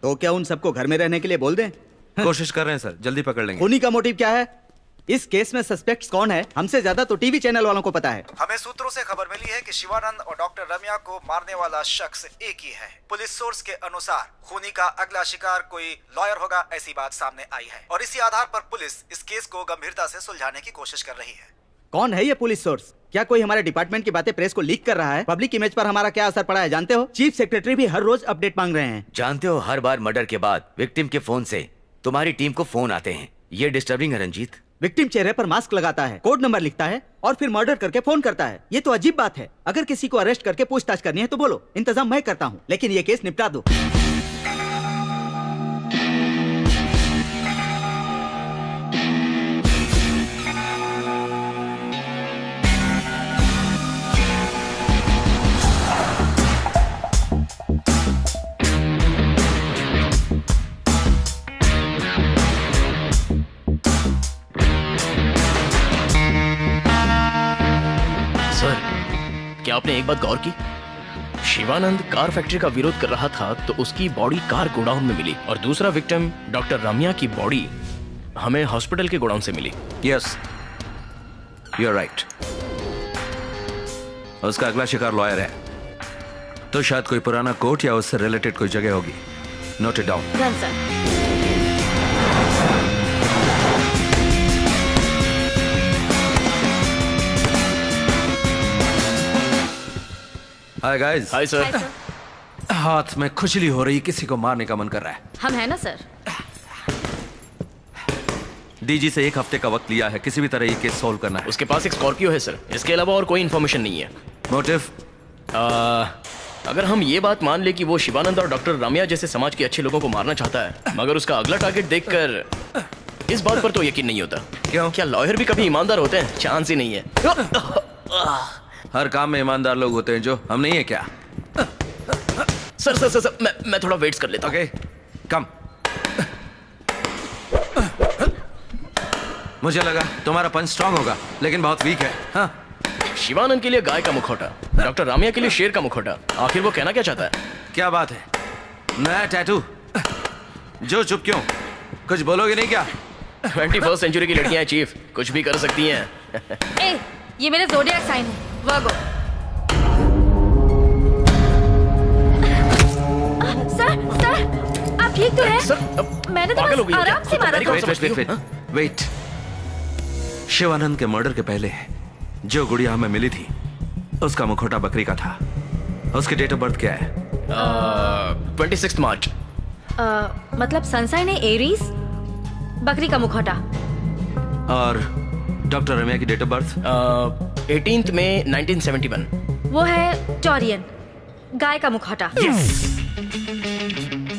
O: तो क्या उन सबको घर में रहने के लिए बोल दें?
I: कोशिश कर रहे हैं सर, जल्दी पकड़ लेंगे।
O: खूनी का मोटिव क्या है? इस केस में सस्पेक्ट्स कौन है? हमसे ज्यादा तो टीवी चैनल वालों को पता है।
H: हमें सूत्रों से खबर मिली है कि शिवानंद और डॉक्टर रमिया को मारने वाला शख्स एक ही है। पुलिस सोर्स के अनुसार खूनी का अगला शिकार कोई लॉयर होगा, ऐसी बात सामने आई है, और इसी आधार पर पुलिस इस केस को गंभीरता से सुलझाने की कोशिश कर रही है।
O: कौन है ये पुलिस सोर्स? क्या कोई हमारे डिपार्टमेंट की बातें प्रेस को लीक कर रहा है? पब्लिक इमेज पर हमारा क्या असर पड़ा है जानते हो? चीफ सेक्रेटरी भी हर रोज अपडेट मांग रहे हैं।
F: जानते हो, हर बार मर्डर के बाद विक्टिम के फोन से तुम्हारी टीम को फोन आते हैं। ये डिस्टर्बिंग है रंजीत।
O: विक्टिम चेहरे पर मास्क लगाता है, कोड नंबर लिखता है और फिर मर्डर करके फोन करता है। ये तो अजीब बात है। अगर किसी को अरेस्ट करके पूछताछ करनी है तो बोलो, इंतजाम मैं करता हूँ, लेकिन ये केस निपटा दो।
G: क्या आपने एक बात गौर की? शिवानंद कार फैक्ट्री का विरोध कर रहा था तो उसकी बॉडी कार गोडाउन में मिली, और दूसरा विक्टिम डॉक्टर रामिया की बॉडी हमें हॉस्पिटल के गोडाउन से मिली।
I: Yes, you are right. उसका अगला शिकार लॉयर है, तो शायद कोई पुराना कोर्ट या उससे रिलेटेड कोई जगह होगी। Note it down.
J: Done sir.
I: Hi guys.
G: Hi sir.
I: हाथ में खुजली हो रही, किसी को मारने का मन कर रहा है।
J: हम है ना सर।
G: डीजी से 1 हफ्ते का वक्त लिया है, किसी भी तरह ये केस सॉल्व करना है। उसके पास एक स्कॉर्पियो है सर, इसके अलावा और कोई इन्फॉर्मेशन नहीं है।
I: मोटिव?
G: अगर हम ये बात मान ले कि वो शिवानंद और डॉक्टर रामिया जैसे समाज के अच्छे लोगों को मारना चाहता है, मगर उसका अगला टारगेट देखकर इस बात पर तो यकीन नहीं होता।
I: क्यों?
G: क्या लॉयर भी कभी ईमानदार होते हैं? चांस ही नहीं है।
I: हर काम में ईमानदार लोग होते हैं जो हम नहीं है क्या?
G: सर सर सर, सर मैं थोड़ा वेट्स कर लेता हूँ।
I: ओके कम। मुझे लगा तुम्हारा पंच स्ट्रांग होगा लेकिन बहुत वीक है। हाँ।
G: शिवानंद के लिए गाय का मुखौटा, डॉक्टर रामिया के लिए शेर का मुखौटा। आखिर वो कहना क्या चाहता है?
I: क्या बात है, नया टैटू? जो चुप क्यों, कुछ बोलोगे नहीं क्या?
G: 21st सेंचुरी की लड़कियां हैं चीफ, कुछ भी कर सकती हैं।
J: ए, ये मेरा ज़ोडिएक साइन है, वर्गो। सर, आप ठीक तो हैं? मैंने तो बस आराम से मारा था।
I: वेट। शिवानंद के मर्डर के पहले जो गुड़िया हमें मिली थी उसका मुखौटा बकरी का था। उसकी डेट ऑफ बर्थ क्या है?
G: 26 मार्च।
J: मतलब सनसाइन है एरीज, बकरी का मुखौटा।
I: और डॉक्टर रम्या की डेट ऑफ बर्थ?
G: 18 मई 1971।
J: वो है टॉरियन, गाय का मुखौटा।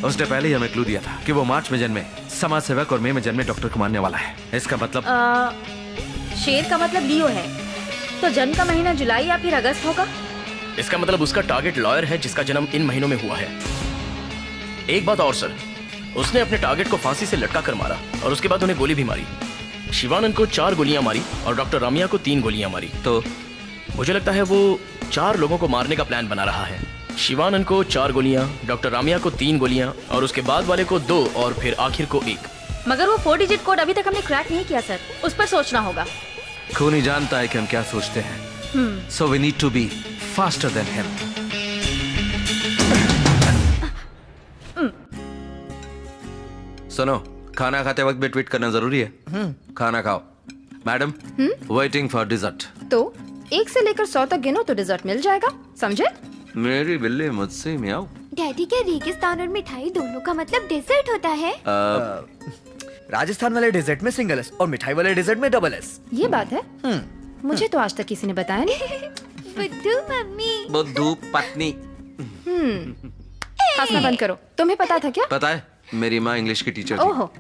I: उसने पहले ही हमें क्लू दिया था कि वो मार्च में जन्मे समाज सेवक और मई में जन्मे डॉक्टर को मारने वाला है। इसका मतलब?
J: शेर का मतलब लियो है, तो जन्म का महीना जुलाई या फिर अगस्त होगा।
G: इसका मतलब उसका टारगेट लॉयर है जिसका जन्म इन महीनों में हुआ है। एक बात और सर, उसने अपने टारगेट को फांसी से लटका कर मारा और उसके बाद उन्हें गोली भी मारी। शिवानंद को 4 गोलियां मारी और डॉक्टर रामिया को 3 गोलियां मारी।
I: तो
G: मुझे लगता है वो 4 लोगों को मारने का प्लान बना रहा है। शिवानंद को 4 गोलियां, डॉक्टर रामिया को 3 गोलियां और उसके बाद वाले को 2 और फिर आखिर को 1।
J: मगर वो 4 डिजिट कोड अभी तक हमने क्रैक नहीं किया सर, उस पर सोचना होगा।
I: खूनी जानता है कि हम क्या सोचते हैं। So we need to be faster than him. सुनो, खाना खाते वक्त भी ट्वीट करना जरूरी है। खाना खाओ। Madam, waiting for dessert.
M: तो 1 से लेकर 100 तक गिनो तो डिजर्ट मिल जाएगा, समझे?
I: मेरी बिल्ली मुझसे मियाऊ।
P: डैडी, क्या रेगिस्तान और मिठाई दोनों का मतलब डेजर्ट होता है?
D: राजस्थान वाले डेजर्ट में सिंगल एस और मिठाई वाले डेजर्ट में डबल एस।
M: ये बात है? मुझे तो आज तक किसी ने बताया नहीं।
P: बुद्धू मम्मी।
I: बुद्धू पत्नी।
M: हंसना बंद करो। तुम्हें पता था क्या?
I: पता है, मेरी माँ इंग्लिश की टीचर थी।
M: ओहो,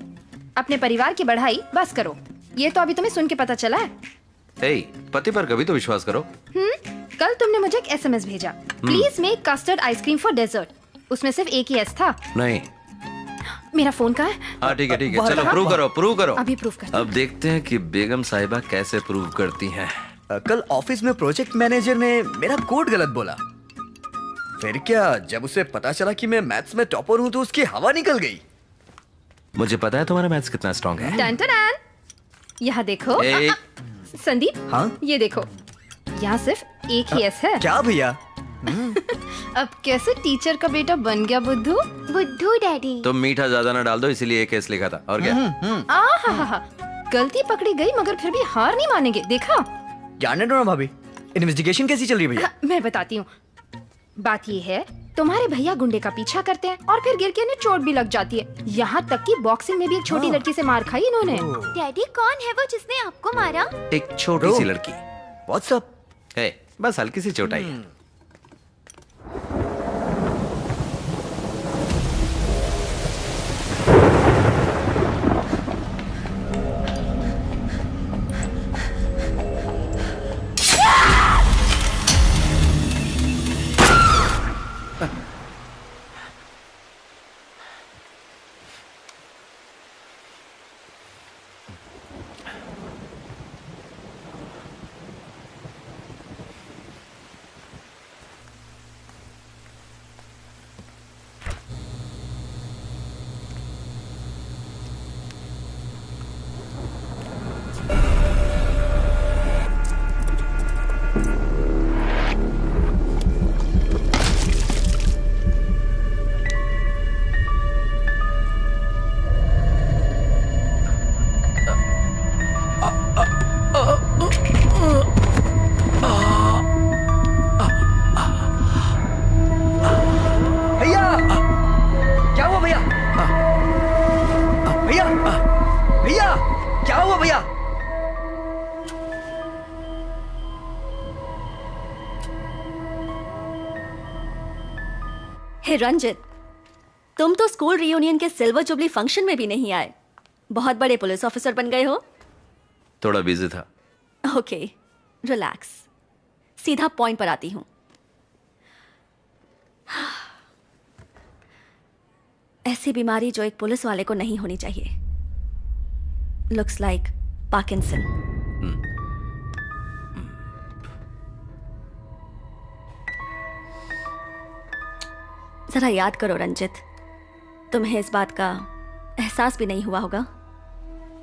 M: अपने परिवार की बढ़ाई बस करो। ये तो अभी तुम्हें सुन के पता चला है।
I: पति पर कभी तो विश्वास करो।
M: कल तुमने मुझे एक SMS भेजा, please make custard ice cream for dessert. उसमें सिर्फ एक ही एस था।
I: नहीं।
M: मेरा फोन कहाँ है?
I: हाँ ठीक है चलो प्रूव करो।
M: अभी प्रूव करते।
I: अब देखते हैं कि बेगम साहिबा कैसे प्रूव करती हैं।
D: कल ऑफिस में प्रोजेक्ट मैनेजर ने मेरा कोड गलत बोला। फिर क्या, जब उसे पता चला कि मैं मैथ्स में टॉपर हूँ तो उसकी हवा निकल गई।
I: मुझे पता है तुम्हारा मैथ्स कितना स्ट्रांग है।
M: टन टन। यहाँ देखो संदीप।
D: हाँ?
M: ये देखो, यहाँ सिर्फ एक ही एस है।
D: क्या भैया?
M: अब कैसे टीचर का बेटा बन गया बुद्धू?
P: बुद्धू डैडी।
I: तुम मीठा ज्यादा ना डाल दो, इसीलिए एक केस लिखा था। और क्या?
M: गलती पकड़ी गई मगर फिर भी हार नहीं मानेंगे। देखा?
D: जानने दो ना भाभी, इन्वेस्टिगेशन कैसी चल रही है भैया?
M: मैं बताती हूँ। बात ये है, तुम्हारे भैया गुंडे का पीछा करते हैं और फिर गिर के इन्हें चोट भी लग जाती है। यहाँ तक कि बॉक्सिंग में भी एक छोटी लड़की से मार खाई इन्होंने।
P: डैडी, कौन है वो जिसने आपको मारा?
I: एक छोटी सी लड़की।
D: व्हाट्सअप?
I: बस हल्की सी चोट आई।
B: हे रंजित, तुम तो स्कूल रियूनियन के सिल्वर जुबली फंक्शन में भी नहीं आए। बहुत बड़े पुलिस ऑफिसर बन गए हो।
I: थोड़ा बिजी था।
B: Okay, relax. सीधा पॉइंट पर आती हूं। ऐसी बीमारी जो एक पुलिस वाले को नहीं होनी चाहिए। Looks like Parkinson. जरा याद करो रंजित, तुम्हें इस बात का एहसास भी नहीं हुआ होगा।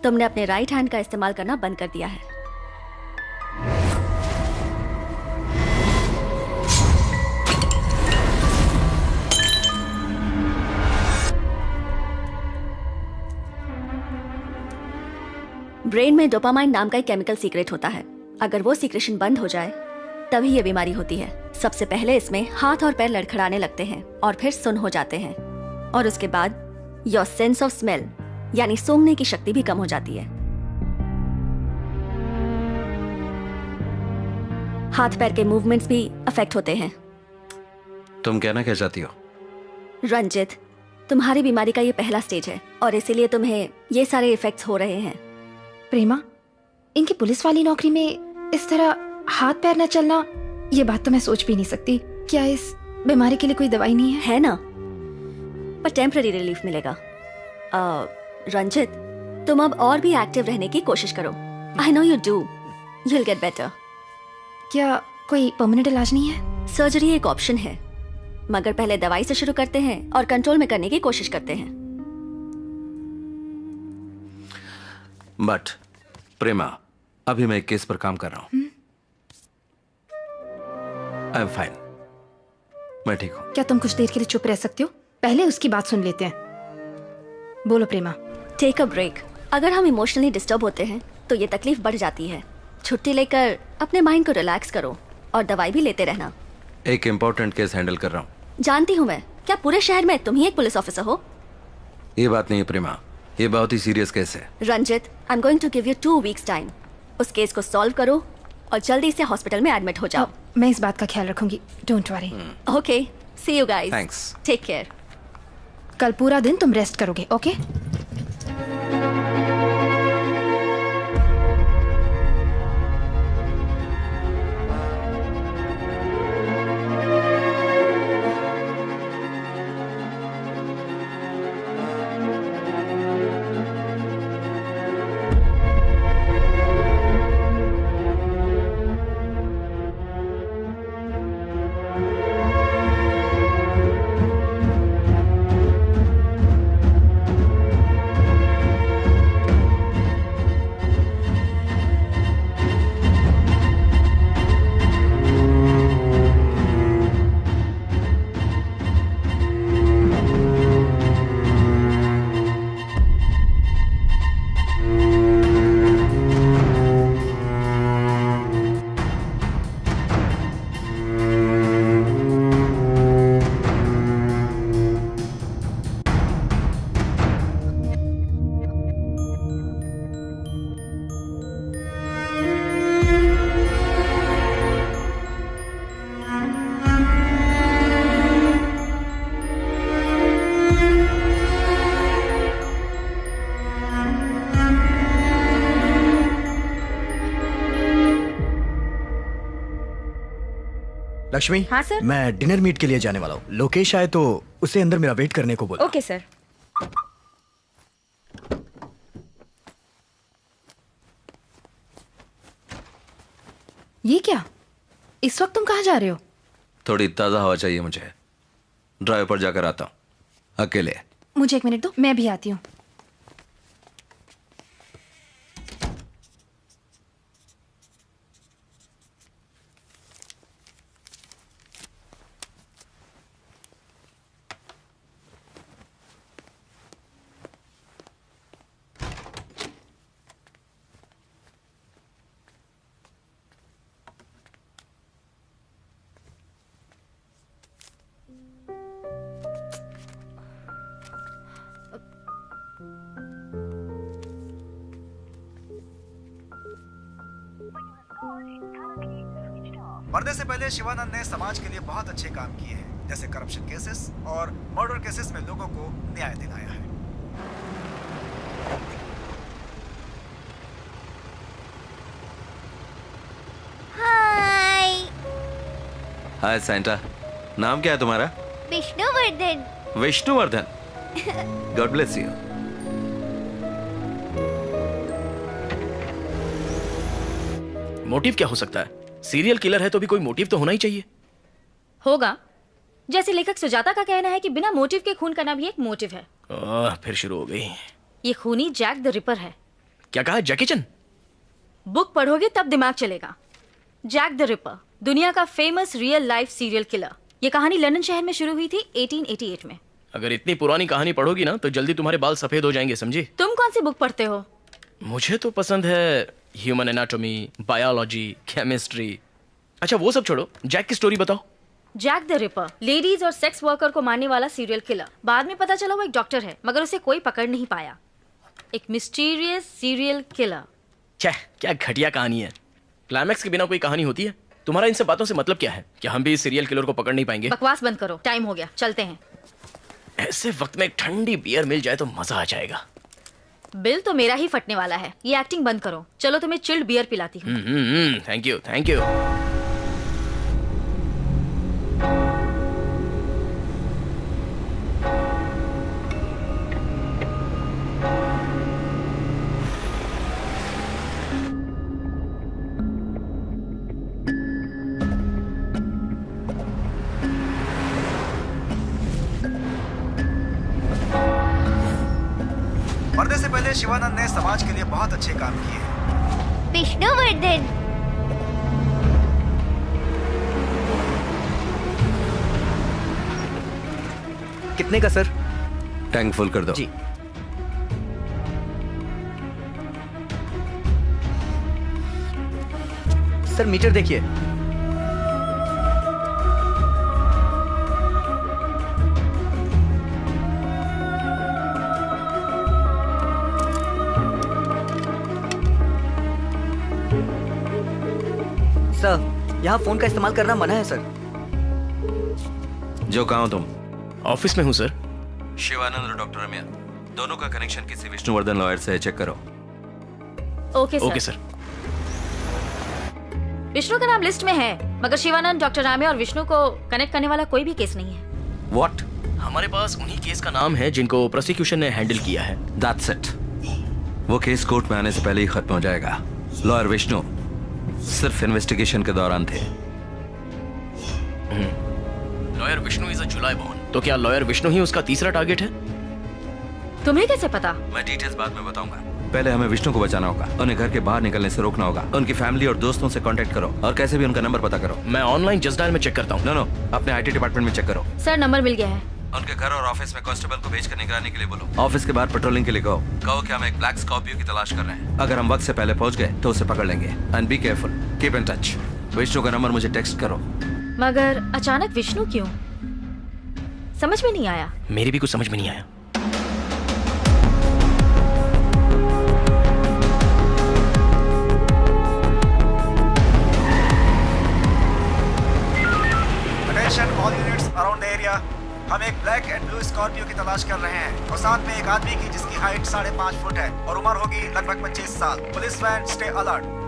B: तुमने अपने राइट हैंड का इस्तेमाल करना बंद कर दिया है। ब्रेन में डोपामाइन नाम का एक केमिकल सीक्रेट होता है। अगर वो सीक्रेशन बंद हो जाए तभी ये बीमारी होती है। सबसे पहले इसमें हाथ और पैर लड़खड़ाने लगते हैं और फिर सुन्न हो जाते हैं, और उसके बाद योर सेंस ऑफ स्मेल यानी सूंघने की शक्ति भी कम हो जाती है। हाथ पैर के मूवमेंट्स भी अफेक्ट होते हैं।
I: तुम कहना क्या चाहती हो?
B: रंजित, तुम्हारी बीमारी का ये पहला स्टेज है और इसीलिए तुम्हें ये सारे इफेक्ट्स हो रहे हैं।
M: प्रेमा, इनकी पुलिस वाली नौकरी में इस तरह हाथ पैर न चलना, ये बात तो मैं सोच भी नहीं सकती। क्या इस बीमारी के लिए कोई दवाई नहीं है
B: ना? पर टेम्पररी रिलीफ मिलेगा। रंजित, तुम अब और भी एक्टिव रहने की कोशिश करो। I know you do, you will get better.
M: क्या कोई परमानेंट इलाज नहीं है?
B: सर्जरी एक ऑप्शन है, मगर पहले दवाई से शुरू करते हैं और कंट्रोल में करने की कोशिश करते हैं।
I: बट प्रेमा, अभी मैं एक केस पर काम कर रहा हूं। आई एम फाइन, मैं ठीक हूं।
M: क्या तुम कुछ देर के लिए चुप रह सकते हो? पहले उसकी बात सुन लेते हैं। बोलो प्रेमा।
B: Take a break. अगर हम इमोशनली डिस्टर्ब होते हैं तो ये तकलीफ बढ़ जाती है। छुट्टी लेकर अपने माइंड को रिलैक्स करो और दवाई भी लेते रहना।
I: एक इम्पोर्टेंट केस हैंडल कर रहा हूं।
B: जानती हूँ मैं। क्या पूरे शहर में तुम ही एक पुलिस ऑफिसर हो?
I: ये बात नहीं है प्रेमा, ये बहुत ही सीरियस केस है।
B: Ranjit, I am going to give you 2 weeks time. उस केस को सॉल्व करो और जल्दी से हॉस्पिटल में एडमिट हो जाओ।
M: मैं इस बात का ख्याल रखूंगी, don't worry.
B: Okay, see you guys.
I: Thanks.
B: Take care.
M: कल पूरा दिन तुम रेस्ट करोगे, ओके?
D: लक्ष्मी।
N: हाँ सर।
D: मैं डिनर मीट के लिए जाने वाला हूँ। लोकेश आए तो उसे अंदर मेरा वेट करने को बोला।
N: Okay sir.
M: ये क्या? इस वक्त तुम कहाँ जा रहे हो?
I: थोड़ी ताज़ा हवा चाहिए मुझे। ड्राइव पर जाकर आता हूँ अकेले।
M: मुझे 1 मिनट दो, मैं भी आती हूँ।
H: मरने से पहले शिवानंद ने समाज के लिए बहुत अच्छे काम किए हैं, जैसे करप्शन केसेस और मर्डर केसेस में लोगों को न्याय दिलाया है।
P: हाय।
I: हाय सेंटा, नाम क्या है तुम्हारा?
P: Vishnuvardhana.
I: Vishnuvardhana. God bless you.
G: Motive क्या हो सकता है? सीरियल किलर है तो भी कोई मोटिव तो होना ही चाहिए।
J: होगा। जैसे लेखक सुजाता का कहना है कि बिना मोटिव के खून करना भी एक मोटिव है।
G: फिर शुरू हो गई।
J: ये खूनी जैक द रिपर है।
G: क्या कहा? जैकी चैन?
J: बुक पढ़ोगे तब दिमाग चलेगा। जैक द रिपर, दुनिया का famous real life serial killer. ये कहानी लंदन शहर में शुरू हुई थी 1888 में।
G: अगर इतनी पुरानी कहानी पढ़ोगी ना तो जल्दी तुम्हारे बाल सफेद हो जाएंगे, समझी?
J: तुम कौन सी बुक पढ़ते हो?
G: मुझे तो पसंद है ह्यूमन एनाटॉमी, बायोलॉजी, केमिस्ट्री। अच्छा वो सब छोड़ो, जैक की स्टोरी बताओ।
J: जैक द रिपर लेडीज और सेक्स वर्कर को मारने वाला सीरियल किलर। बाद में पता चला वो एक डॉक्टर है, मगर उसे कोई पकड़ नहीं पाया। एक मिस्टीरियस सीरियल किलर।
G: क्या घटिया कहानी है। क्लाइमैक्स के बिना कोई कहानी होती है? तुम्हारा इन सब बातों से मतलब क्या है? क्या हम भी इस सीरियल किलर को पकड़ नहीं पाएंगे?
J: बकवास बंद करो, टाइम हो गया, चलते हैं।
G: ऐसे वक्त में एक ठंडी बियर मिल जाए तो मजा आ जाएगा।
J: बिल तो मेरा ही फटने वाला है। ये एक्टिंग बंद करो, चलो तुम्हें चिल्ड बियर पिलाती हूँ।
G: Thank you, thank you.
H: मरने से पहले शिवानंद ने समाज के लिए बहुत अच्छे काम किए।
P: विष्णुवर्धन।
D: कितने का सर?
I: टैंक फुल कर दो।
D: जी। सर मीटर देखिए। सर यहाँ फोन का इस्तेमाल करना मना है सर।
I: जो कहाँ हो तुम?
G: ऑफिस में हूँ सर।
I: शिवानंद और डॉक्टर रम्या दोनों का कनेक्शन किसी विष्णुवर्धन लॉयर से चेक करो।
J: Okay sir.
G: Okay sir.
J: Vishnu का नाम लिस्ट में है, मगर शिवानंद, डॉक्टर रामे और विष्णु को कनेक्ट करने वाला कोई भी केस नहीं है।
I: व्हाट?
G: हमारे पास उन्हीं केस का नाम है जिनको प्रोसिक्यूशन ने हैंडल किया है।
I: That's it. वो केस कोर्ट में आने से पहले ही खत्म हो जाएगा। लॉयर विष्णु सिर्फ इन्वेस्टिगेशन के दौरान थे।
G: Lawyer Vishnu is a July born. तो क्या लॉयर विष्णु ही उसका तीसरा टारगेट है?
J: तुम्हें कैसे पता?
I: मैं डिटेल्स बाद में बताऊंगा। पहले हमें विष्णु को बचाना होगा। उन्हें घर के बाहर निकलने से रोकना होगा। उनकी फैमिली और दोस्तों से कांटेक्ट करो और कैसे भी उनका नंबर पता करो।
G: मैं ऑनलाइन जस्ट डायल में चेक करता हूँ।
I: नो, अपने आईटी डिपार्टमेंट में चेक करो।
J: सर नंबर मिल गया है।
I: उनके घर और ऑफिस में कांस्टेबल को भेजकर निगरानी के लिए बोलो। ऑफिस के बाहर पेट्रोलिंग के लिए कहो कि हम एक ब्लैक स्कॉर्पियो की तलाश कर रहे हैं। अगर हम वक्त से पहले पहुंच गए तो उसे पकड़ लेंगे। And be careful, keep in touch. Vishnu का नंबर मुझे टेक्स्ट करो।
J: मगर अचानक विष्णु क्यों? समझ में नहीं आया।
G: मेरी भी कुछ समझ में नहीं आया।
H: Attention all units around the area. हम एक ब्लैक एंड ब्लू स्कॉर्पियो की तलाश कर रहे हैं और साथ में एक आदमी की जिसकी हाइट 5.5 फुट है और उम्र होगी लगभग 25 साल। Police van, stay alert.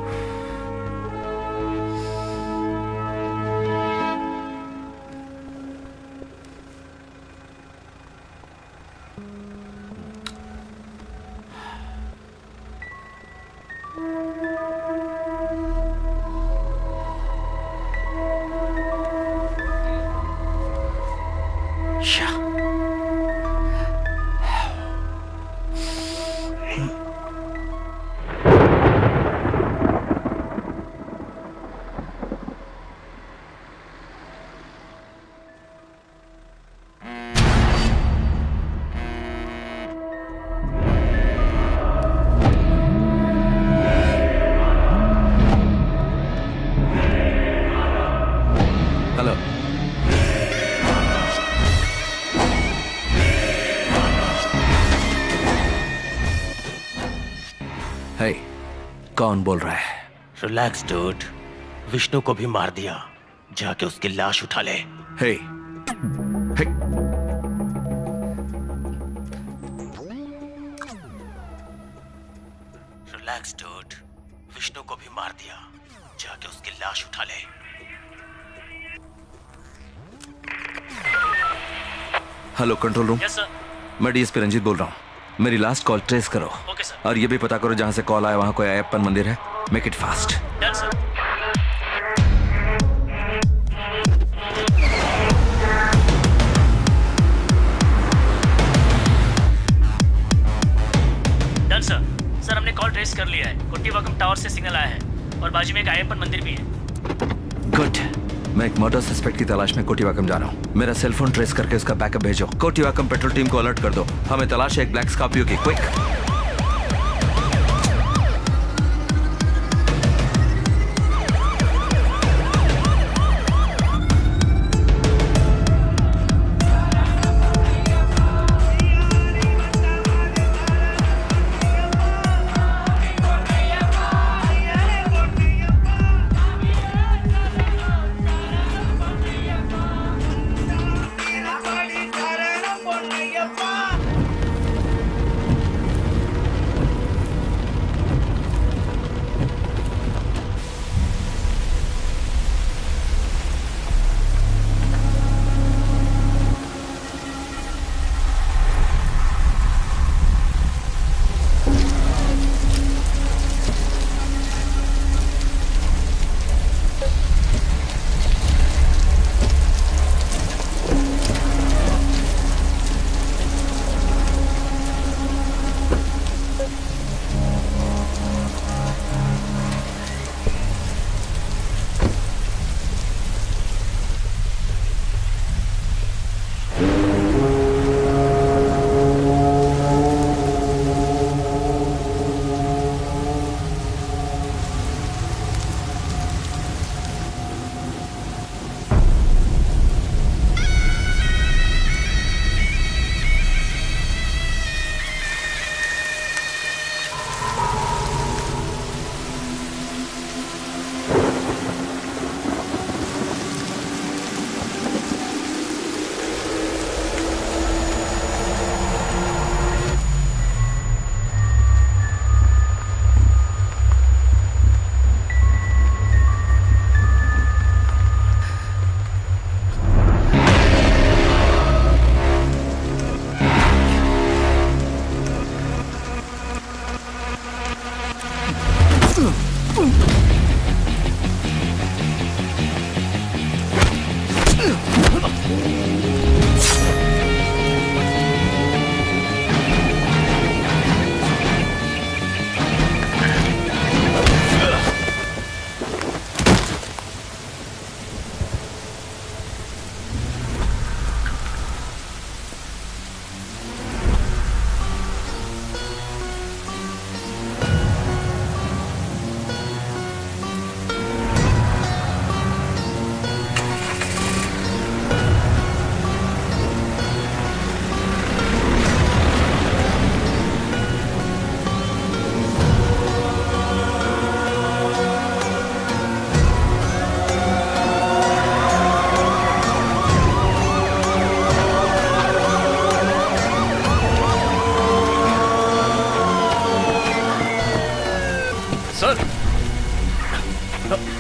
I: कौन बोल रहा है?
K: रिलैक्स डूड, विष्णु को भी मार दिया। जाके उसकी लाश उठा ले।
I: हे, हे।
K: रिलैक्स डूड, विष्णु को भी मार दिया। जाके उसकी लाश उठा ले।
I: Hello control room.
L: Yes sir.
I: मैं डीएसपी रंजीत बोल रहा हूँ। मेरी लास्ट कॉल ट्रेस करो।
L: Okay sir.
I: और ये भी पता करो जहाँ से कॉल आया वहाँ कोई अयप्पन मंदिर है। Make it fast.
L: Done sir. Done sir. Sir हमने कॉल ट्रेस कर लिया है। कोट्टीवाकम टावर से सिग्नल आया है और बाजू में एक अयप्पन मंदिर भी है।
I: गुड। मैं एक मर्डर सस्पेक्ट की तलाश में कोट्टीवाकम जा रहा हूँ। मेरा सेलफोन ट्रेस करके उसका बैकअप भेजो। कोट्टीवाकम पेट्रोल टीम को अलर्ट कर दो। हमें तलाश है एक ब्लैक स्कॉर्पियो की। क्विक।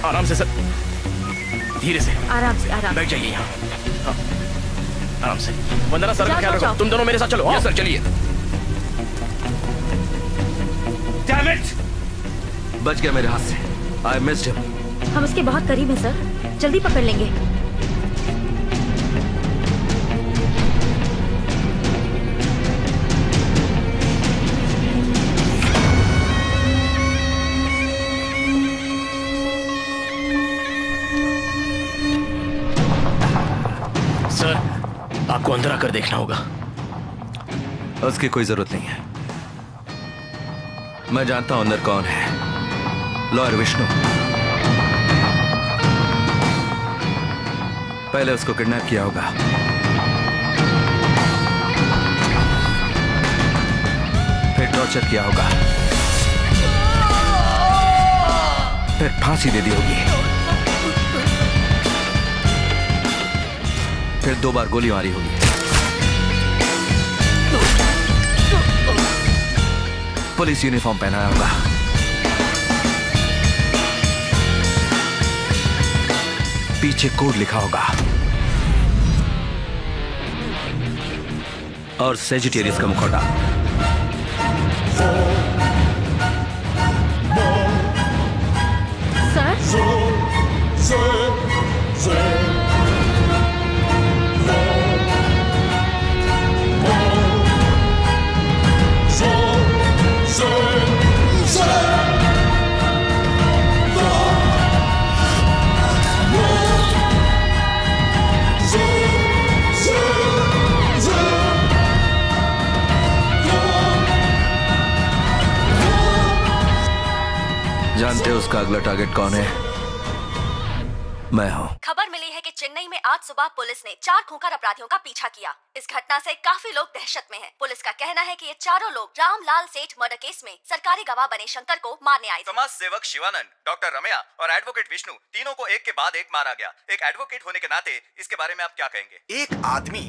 G: आराम से सर, धीरे से।
J: आराम से, आराम।
G: बैठ जाइए यहाँ। हाँ, आराम से। वंदना सर का ख्याल रखो। तुम दोनों मेरे साथ चलो। यस सर, चलिए।
I: Damn it! बच गया मेरे हाथ से। I missed him.
J: हम उसके बहुत करीब हैं सर, जल्दी पकड़ लेंगे।
G: सर, आपको अंदर आकर देखना होगा।
I: उसकी कोई जरूरत नहीं है। मैं जानता हूं अंदर कौन है। लॉयर विष्णु। पहले उसको किडनैप किया होगा, फिर टॉर्चर किया होगा, फिर फांसी दे दी होगी, फिर 2 बार गोली मारी होगी, पुलिस यूनिफॉर्म पहनाया होगा, पीछे कोड लिखा होगा, और सेजिटेरियस का मुखौटा। जानते हो उसका अगला टारगेट कौन है? मैं हूँ।
B: खबर मिली है कि चेन्नई में आज सुबह पुलिस ने 4 खूंखार अपराधियों का पीछा किया। इस घटना से काफी लोग दहशत में हैं। पुलिस का कहना है कि ये चारों लोग रामलाल सेठ मर्डर केस में सरकारी गवाह बने शंकर को मारने आए थे।
C: समाज सेवक शिवानंद, डॉक्टर रमया और एडवोकेट विष्णु, तीनों को एक के बाद एक मारा गया। एक एडवोकेट होने के नाते इसके बारे में आप क्या कहेंगे?
H: एक आदमी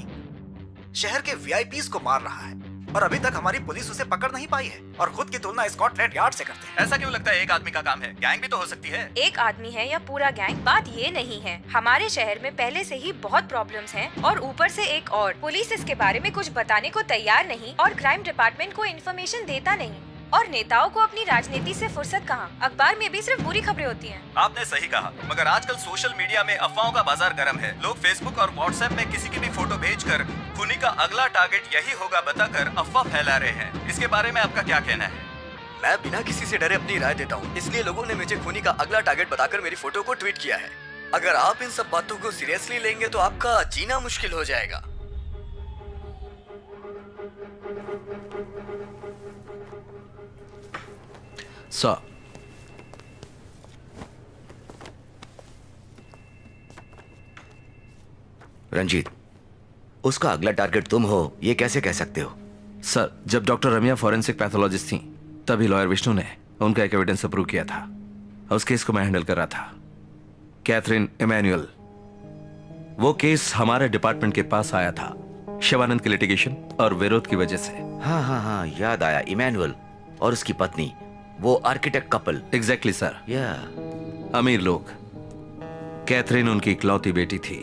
H: शहर के वीआईपीज को मार रहा है और अभी तक हमारी पुलिस उसे पकड़ नहीं पाई है और खुद की तुलना स्कॉटलैंड यार्ड से करते हैं।
C: ऐसा क्यों लगता है एक आदमी का काम है? गैंग भी तो हो सकती है।
N: एक आदमी है या पूरा गैंग, बात ये नहीं है। हमारे शहर में पहले से ही बहुत प्रॉब्लम्स हैं और ऊपर से एक और पुलिस इसके बारे में कुछ बताने को तैयार नहीं और क्राइम डिपार्टमेंट को इन्फॉर्मेशन देता नहीं और नेताओं को अपनी राजनीति से फुर्सत कहाँ। अखबार में भी सिर्फ बुरी खबरें होती हैं।
C: आपने सही कहा, मगर आजकल सोशल मीडिया में अफवाहों का बाजार गर्म है। लोग फेसबुक और व्हाट्सएप में किसी की भी फोटो भेजकर खूनी का अगला टारगेट यही होगा बताकर अफवाह फैला रहे हैं। इसके बारे में आपका क्या कहना है?
D: मैं बिना किसी से डरे अपनी राय देता हूँ, इसलिए लोगों ने मुझे खूनी का अगला टारगेट बताकर मेरी फोटो को ट्वीट किया है। अगर आप इन सब बातों को सीरियसली लेंगे तो आपका जीना मुश्किल हो जाएगा।
F: रंजीत, उसका अगला टारगेट तुम हो, ये कैसे कह सकते हो?
I: सर, जब डॉक्टर रमिया फॉरेंसिक पैथोलॉजिस्ट थी तभी लॉयर विष्णु ने उनका एक एविडेंस अप्रूव किया था। उस केस को मैं हैंडल कर रहा था, कैथरीन इमैनुअल। वो केस हमारे डिपार्टमेंट के पास आया था शिवानंद के लिटिगेशन और विरोध की वजह से।
F: हाँ, याद आया, इमैनुअल और उसकी पत्नी, वो आर्किटेक्ट कपल।
I: Exactly sir. अमीर लोग। कैथरीन उनकी इकलौती बेटी थी।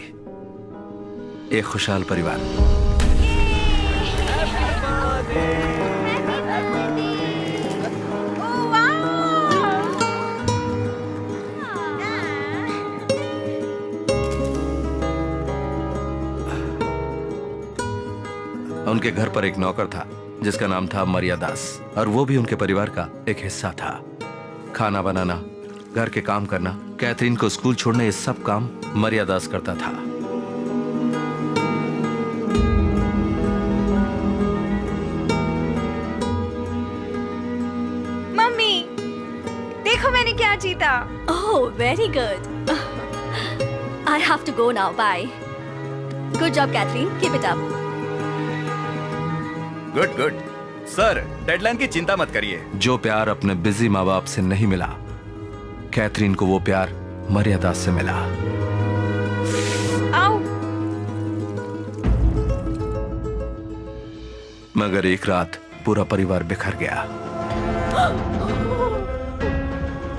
I: एक खुशहाल परिवार। उनके घर पर एक नौकर था जिसका नाम था मर्यादास और वो भी उनके परिवार का एक हिस्सा था। खाना बनाना, घर के काम करना, कैथरीन को स्कूल छोड़ने, ये सब काम मर्यादास करता था।
N: मम्मी, देखो मैंने क्या जीता।
B: Oh, very good. I have to go now, bye. Good job Catherine, keep it up.
C: Good sir, deadline की चिंता मत करिए।
I: जो प्यार अपने बिजी माँ बाप से नहीं मिला, कैथरीन को वो प्यार मर्यादा से मिला।
N: आओ।
I: मगर एक रात पूरा परिवार बिखर गया।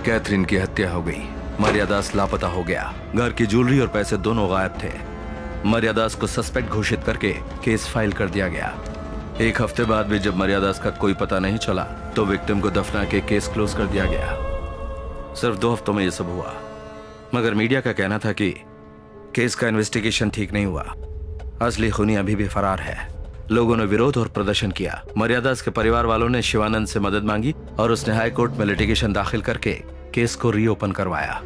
I: कैथरीन की हत्या हो गई। मर्यादास लापता हो गया। घर की ज्वेलरी और पैसे दोनों गायब थे। मर्यादास को सस्पेक्ट घोषित करके केस फाइल कर दिया गया। एक हफ्ते बाद भी जब मर्यादास का कोई पता नहीं चला तो विक्टिम को दफना के केस क्लोज कर दिया गया। सिर्फ 2 हफ्तों में ये सब हुआ। मगर मीडिया का कहना था कि केस का इन्वेस्टिगेशन ठीक नहीं हुआ, असली खूनी अभी भी फरार है। लोगों ने विरोध और प्रदर्शन किया। मर्यादास के परिवार वालों ने शिवानंद से मदद मांगी और उसने हाई कोर्ट में लिटिगेशन दाखिल करके केस को रीओपन करवाया।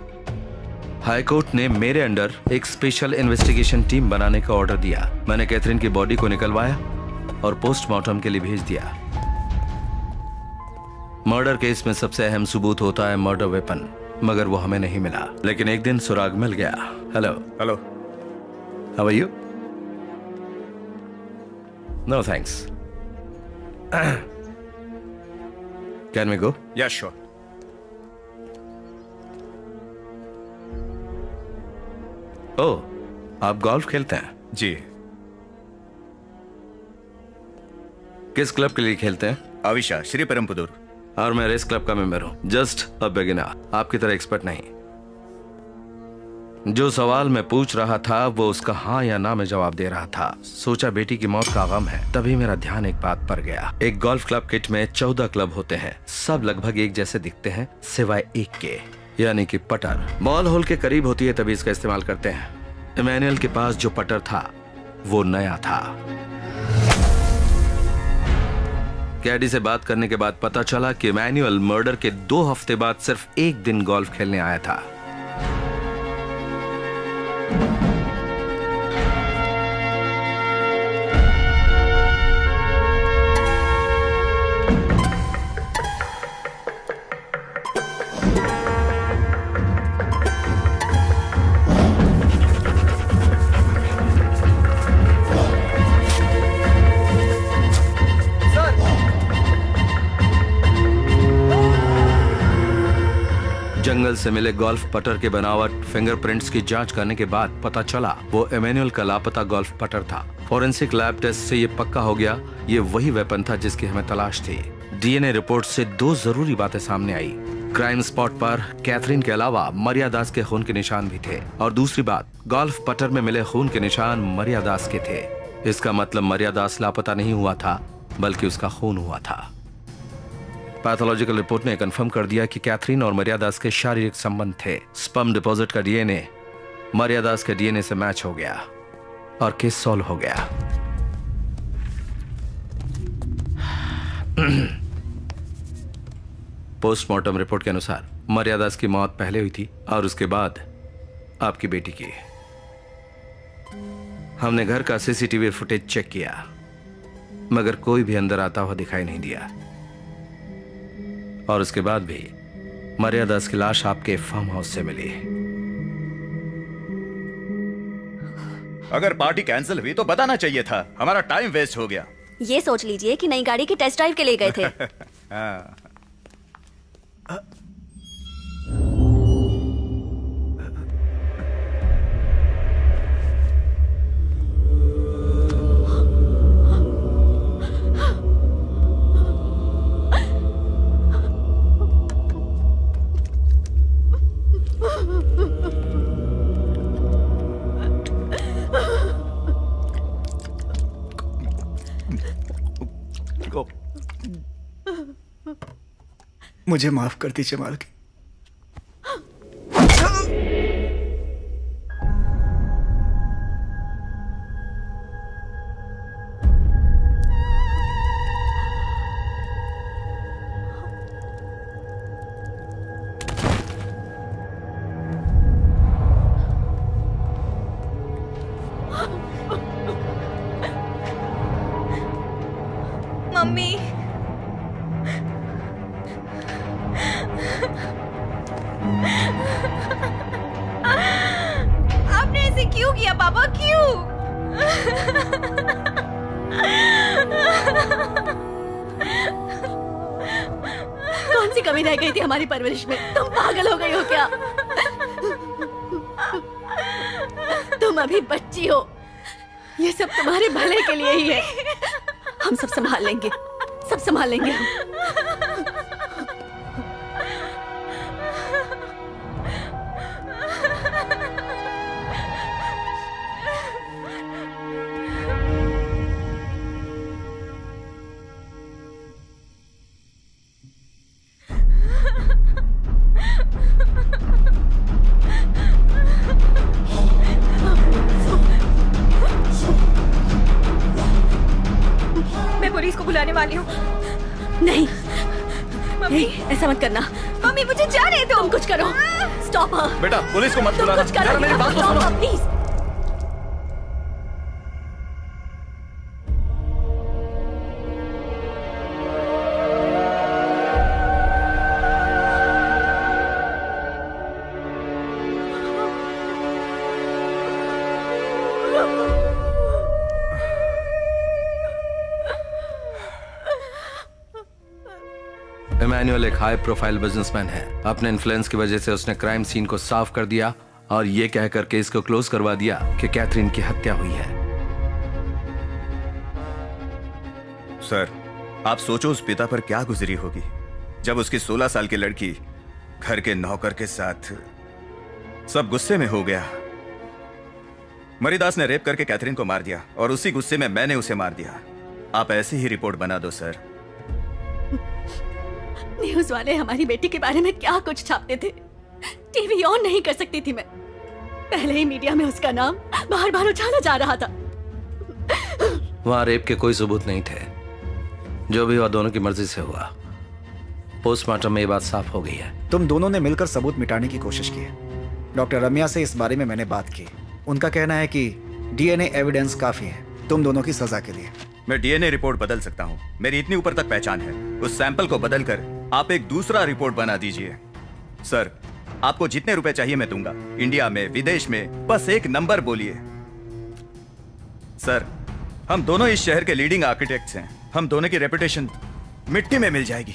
I: हाई कोर्ट ने मेरे अंडर एक स्पेशल इन्वेस्टिगेशन टीम बनाने का ऑर्डर दिया। मैंने कैथरीन की बॉडी को निकलवाया और पोस्टमार्टम के लिए भेज दिया। मर्डर केस में सबसे अहम सबूत होता है मर्डर वेपन, मगर वो हमें नहीं मिला। लेकिन एक दिन सुराग मिल गया। Hello, how are you? No thanks. Can we go?
C: Yes sure.
I: Oh, आप गोल्फ खेलते हैं?
C: जी।
I: किस क्लब के लिए खेलते हैं?
C: अविशा, श्री परमपुदुर।
I: और मैं रेस क्लब का मेंबर हूं। जस्ट अ बिगिनर, आपकी तरह एक्सपर्ट नहीं। जो सवाल मैं पूछ रहा था वो उसका हाँ या ना में जवाब दे रहा था। सोचा बेटी की मौत का गम है, तभी मेरा ध्यान एक बात पर गया। एक गोल्फ क्लब किट में 14 क्लब होते हैं, सब लगभग एक जैसे दिखते हैं सिवाय एक के, यानी कि पटर। बॉल होल के करीब होती है तभी इसका इस्तेमाल करते हैं। इमैनुअल के पास जो पटर था वो नया था। कैडी से बात करने के बाद पता चला कि इमैनुअल मर्डर के 2 हफ्ते बाद सिर्फ एक दिन गोल्फ खेलने आया था। जंगल से मिले गोल्फ पटर के बनावट फिंगरप्रिंट्स की जांच करने के बाद पता चला वो इमैनुअल का लापता गोल्फ पटर था। फोरेंसिक लैब टेस्ट से ये पक्का हो गया ये वही वेपन था जिसकी हमें तलाश थी। डीएनए रिपोर्ट से 2 जरूरी बातें सामने आई। क्राइम स्पॉट पर कैथरीन के अलावा मरिया दास के खून के निशान भी थे, और दूसरी बात गोल्फ पटर में मिले खून के निशान मरिया दास के थे। इसका मतलब मरिया दास लापता नहीं हुआ था बल्कि उसका खून हुआ था। पैथोलॉजिकल रिपोर्ट ने कंफर्म कर दिया कि कैथरीन और मरिया दास के शारीरिक संबंध थे। स्पर्म डिपॉजिट का डीएनए मरिया दास के डीएनए से मैच हो गया और केस सॉल्व हो गया। पोस्टमार्टम रिपोर्ट के अनुसार मरिया दास की मौत पहले हुई थी और उसके बाद आपकी बेटी की। हमने घर का सीसीटीवी फुटेज चेक किया मगर कोई भी अंदर आता हुआ दिखाई नहीं दिया, और उसके बाद भी मरिया दास की लाश आपके फार्म हाउस से मिली।
C: अगर पार्टी कैंसिल हुई तो बताना चाहिए था, हमारा टाइम वेस्ट हो गया।
B: ये सोच लीजिए कि नई गाड़ी की टेस्ट ड्राइव के लिए गए थे।
C: हाँ।
H: मुझे माफ कर दीजिए मालकिन।
N: मम्मी, आपने ऐसे क्यों किया पापा, क्यों?
B: कौन सी कमी रह गई थी हमारी परवरिश में? तुम पागल हो गई हो क्या? तुम अभी बच्ची हो, ये सब तुम्हारे भले के लिए ही है। हम सब संभाल लेंगे, सब संभाल लेंगे हम।
N: मैं पुलिस को बुलाने वाली हूँ।
B: नहीं
N: मम्मी,
B: ऐसा मत करना।
N: मम्मी मुझे जाने दो।
B: तुम कुछ करो। स्टॉप हर।
C: बेटा पुलिस को मत बुलाना।
B: कुछ करो,
C: मेरी बात तो सुनो।
B: प्लीज।
I: इमैनुअल एक हाई प्रोफाइल बिजनेसमैन है। अपने इन्फ्लुएंस की वजह से उसने क्राइम सीन को साफ कर दिया और ये कहकर केस को क्लोज करवा दिया कि कैथरीन की हत्या हुई है।
C: सर, आप सोचो उस पिता पर क्या गुजरी होगी जब उसकी 16 साल की लड़की घर के नौकर के साथ सब गुस्से में हो गया। मरीदास ने रेप करके कैथरीन को मार दिया और उसी गुस्से में मैंने उसे मार दिया। आप ऐसी ही रिपोर्ट बना दो सर।
B: न्यूज वाले हमारी बेटी के बारे में क्या कुछ छापते थे, टीवी ऑन नहीं कर सकती थी मैं। पहले ही मीडिया में उसका नाम बार बार उछाला जा रहा था।
I: वहां रेप के कोई सबूत नहीं थे। जो भी हुआ दोनों की मर्जी से हुआ। पोस्टमार्टम में ये बात साफ हो गई है।
H: तुम दोनों ने मिलकर सबूत मिटाने की कोशिश की है। डॉक्टर रम्या से इस बारे में मैंने बात की। उनका कहना है कि डीएनए एविडेंस काफी है तुम दोनों की सजा के लिए।
C: मैं डीएनए रिपोर्ट बदल सकता हूँ, मेरी इतनी ऊपर तक पहचान है। उस सैंपल को बदलकर आप एक दूसरा रिपोर्ट बना दीजिए। सर, आपको जितने रुपए चाहिए मैं दूंगा, इंडिया में, विदेश में, बस एक नंबर बोलिए। सर, हम दोनों इस शहर के लीडिंग आर्किटेक्ट्स हैं। हम दोनों की रेपुटेशन मिट्टी में मिल जाएगी।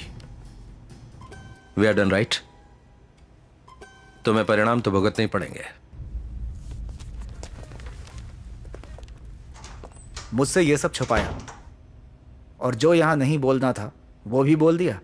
I: We are done right. तुम्हें परिणाम तो भुगतने ही पड़ेंगे।
H: मुझसे ये सब छुपाया और जो यहां नहीं बोलना था वो भी बोल दिया।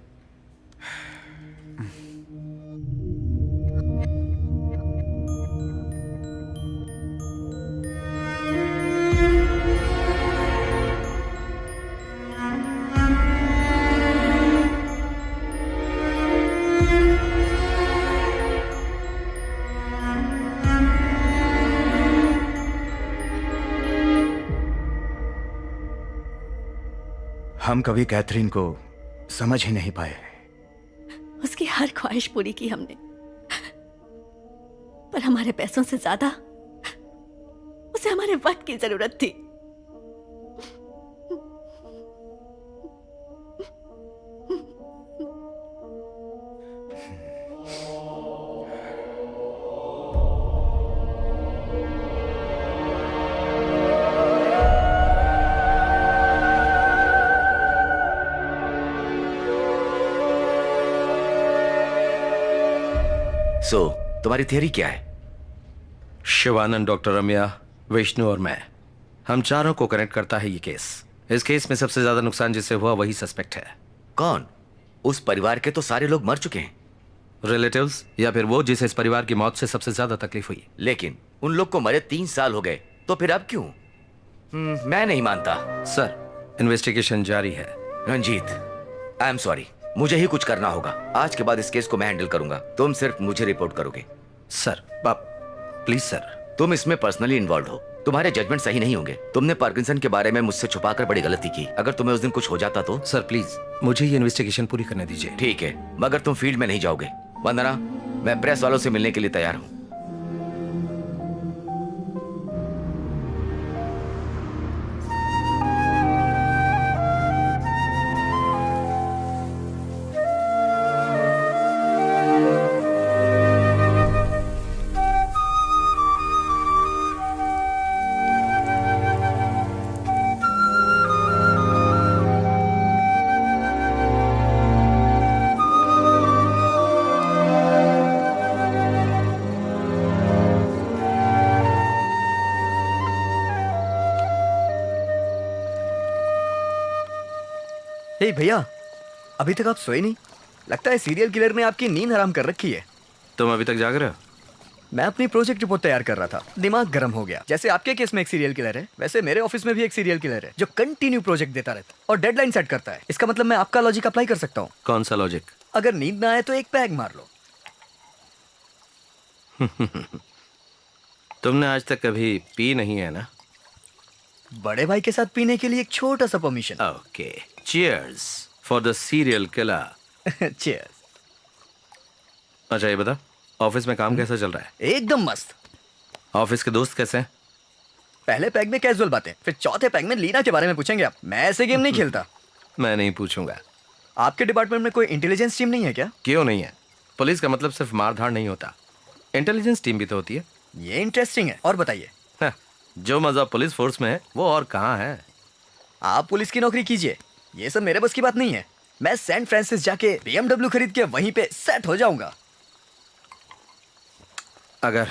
C: हम कभी कैथरीन को समझ ही नहीं पाए।
B: उसकी हर ख्वाहिश पूरी की हमने, पर हमारे पैसों से ज्यादा उसे हमारे वक्त की जरूरत थी।
F: तुम्हारी थियरी क्या है?
I: शिवानंद, डॉक्टर रम्या, विष्णु और मैं, हम चारों को कनेक्ट करता है ये केस। इस केस में सबसे ज्यादा नुकसान जिससे हुआ वही सस्पेक्ट है।
F: कौन? उस परिवार के तो सारे लोग मर चुके हैं।
I: रिलेटिव्स या फिर वो जिसे इस परिवार की मौत से सबसे ज्यादा तकलीफ हुई।
F: लेकिन उन लोग को मरे 3 साल हो गए, तो फिर अब क्यों? मैं नहीं मानता।
I: सर, इन्वेस्टिगेशन जारी है।
F: रंजीत, आई एम सॉरी, मुझे ही कुछ करना होगा। आज के बाद इस केस को मैं हैंडल करूंगा, तुम सिर्फ मुझे रिपोर्ट करोगे।
I: Sir, please sir.
F: तुम इसमें पर्सनली इन्वॉल्व हो, तुम्हारे जजमेंट सही नहीं होंगे। तुमने पार्किंसन के बारे में मुझसे छुपाकर बड़ी गलती की। अगर तुम्हें उस दिन कुछ हो जाता तो?
I: सर प्लीज, मुझे ये इन्वेस्टिगेशन पूरी करने दीजिए।
F: ठीक है, मगर तुम फील्ड में नहीं जाओगे। वंदना, मैं प्रेस वालों से मिलने के लिए तैयार हूँ।
D: हे भैया, अभी तक आप सोए नहीं? लगता है सीरियल किलर ने आपकी नींद हराम कर रखी है।
I: तुम अभी तक जाग रहे हो?
D: मैं अपनी प्रोजेक्ट रिपोर्ट तैयार कर रहा था, दिमाग गर्म हो गया। जैसे आपके केस में एक सीरियल किलर है, वैसे मेरे ऑफिस में भी एक सीरियल किलर है जो कंटिन्यू प्रोजेक्ट देता रहता है और डेडलाइन सेट करता है। इसका मतलब मैं आपका लॉजिक अप्लाई कर सकता हूँ।
I: कौन सा लॉजिक?
D: अगर नींद ना आए तो एक पैग मार लो।
I: तुमने आज तक कभी पी नहीं है ना?
D: बड़े भाई के साथ पीने के लिए एक छोटा सा permission.
I: Okay, cheers for the serial killer.
D: Cheers.
I: अच्छा ये बता, ऑफिस में काम कैसा चल रहा है?
D: एकदम मस्त।
I: ऑफिस के दोस्त कैसे हैं?
D: पहले पैग में कैजुअल बातें, फिर चौथे पैग में लीना के बारे में पूछेंगे आप। मैं ऐसे गेम नहीं खेलता।
I: मैं नहीं पूछूंगा।
D: आपके डिपार्टमेंट में कोई इंटेलिजेंस टीम नहीं है क्या?
I: क्यों नहीं है? पुलिस का मतलब सिर्फ मारधाड़ नहीं होता, इंटेलिजेंस टीम भी तो होती है।
D: ये इंटरेस्टिंग है, और बताइए।
I: जो मजा पुलिस फोर्स में है वो और कहाँ है?
D: आप पुलिस की नौकरी कीजिए, ये सब मेरे बस की बात नहीं है। मैं सैन फ्रांसिस जाके BMW खरीद के वहीं पे सेट हो जाऊंगा।
I: अगर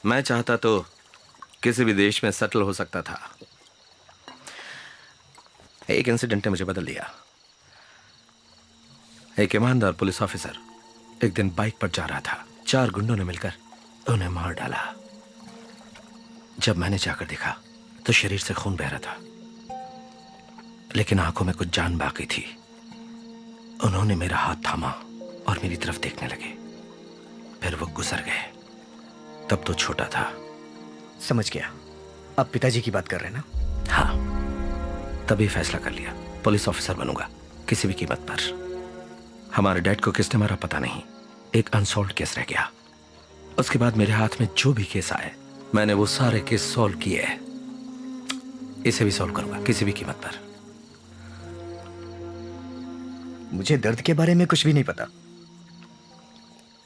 I: मैं चाहता तो किसी भी देश में सेटल हो सकता था। एक इंसिडेंट ने मुझे बदल दिया। एक ईमानदार पुलिस ऑफिसर एक दिन बाइक पर जा रहा था। 4 गुंडों ने मिलकर उन्हें मार डाला। जब मैंने जाकर देखा तो शरीर से खून बह रहा था, लेकिन आंखों में कुछ जान बाकी थी। उन्होंने मेरा हाथ थामा और मेरी तरफ देखने लगे, फिर वो गुजर गए। तब तो छोटा था।
D: समझ गया। आप पिताजी की बात कर रहे हैं ना?
I: हाँ, तभी फैसला कर लिया पुलिस ऑफिसर बनूंगा किसी भी कीमत पर। हमारे डैड को किसने मारा पता नहीं, एक अनसॉल्व केस रह गया। उसके बाद मेरे हाथ में जो भी केस आए मैंने वो सारे केस सॉल्व किए। इसे भी सॉल्व करूंगा किसी भी कीमत पर।
D: मुझे दर्द के बारे में कुछ भी नहीं पता,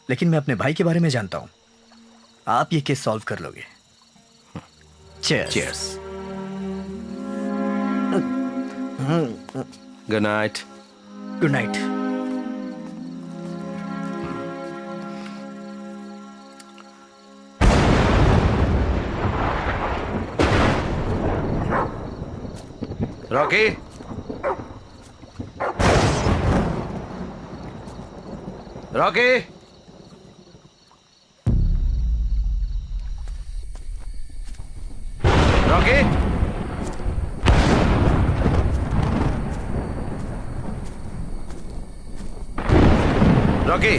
D: लेकिन मैं अपने भाई के बारे में जानता हूं। आप ये केस सॉल्व कर लोगे। Cheers.
I: Cheers. Good night.
D: Good night.
I: Rocky, Rocky, Rocky, Rocky,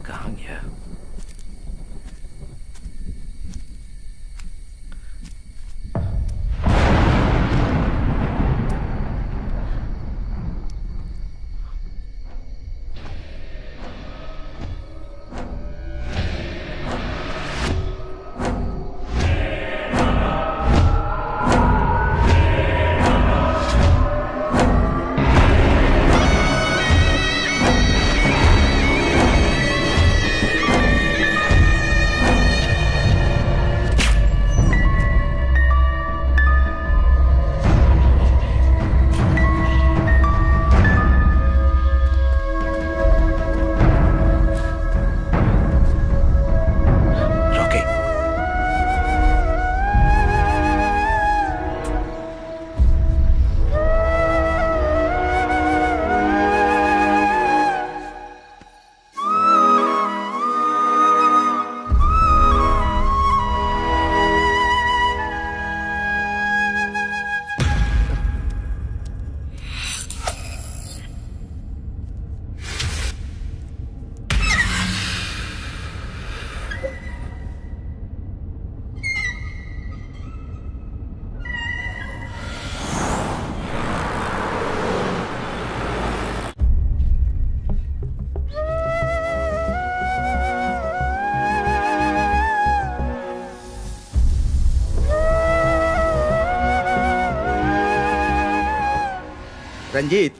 I: कहाँ गया?
O: रंजीत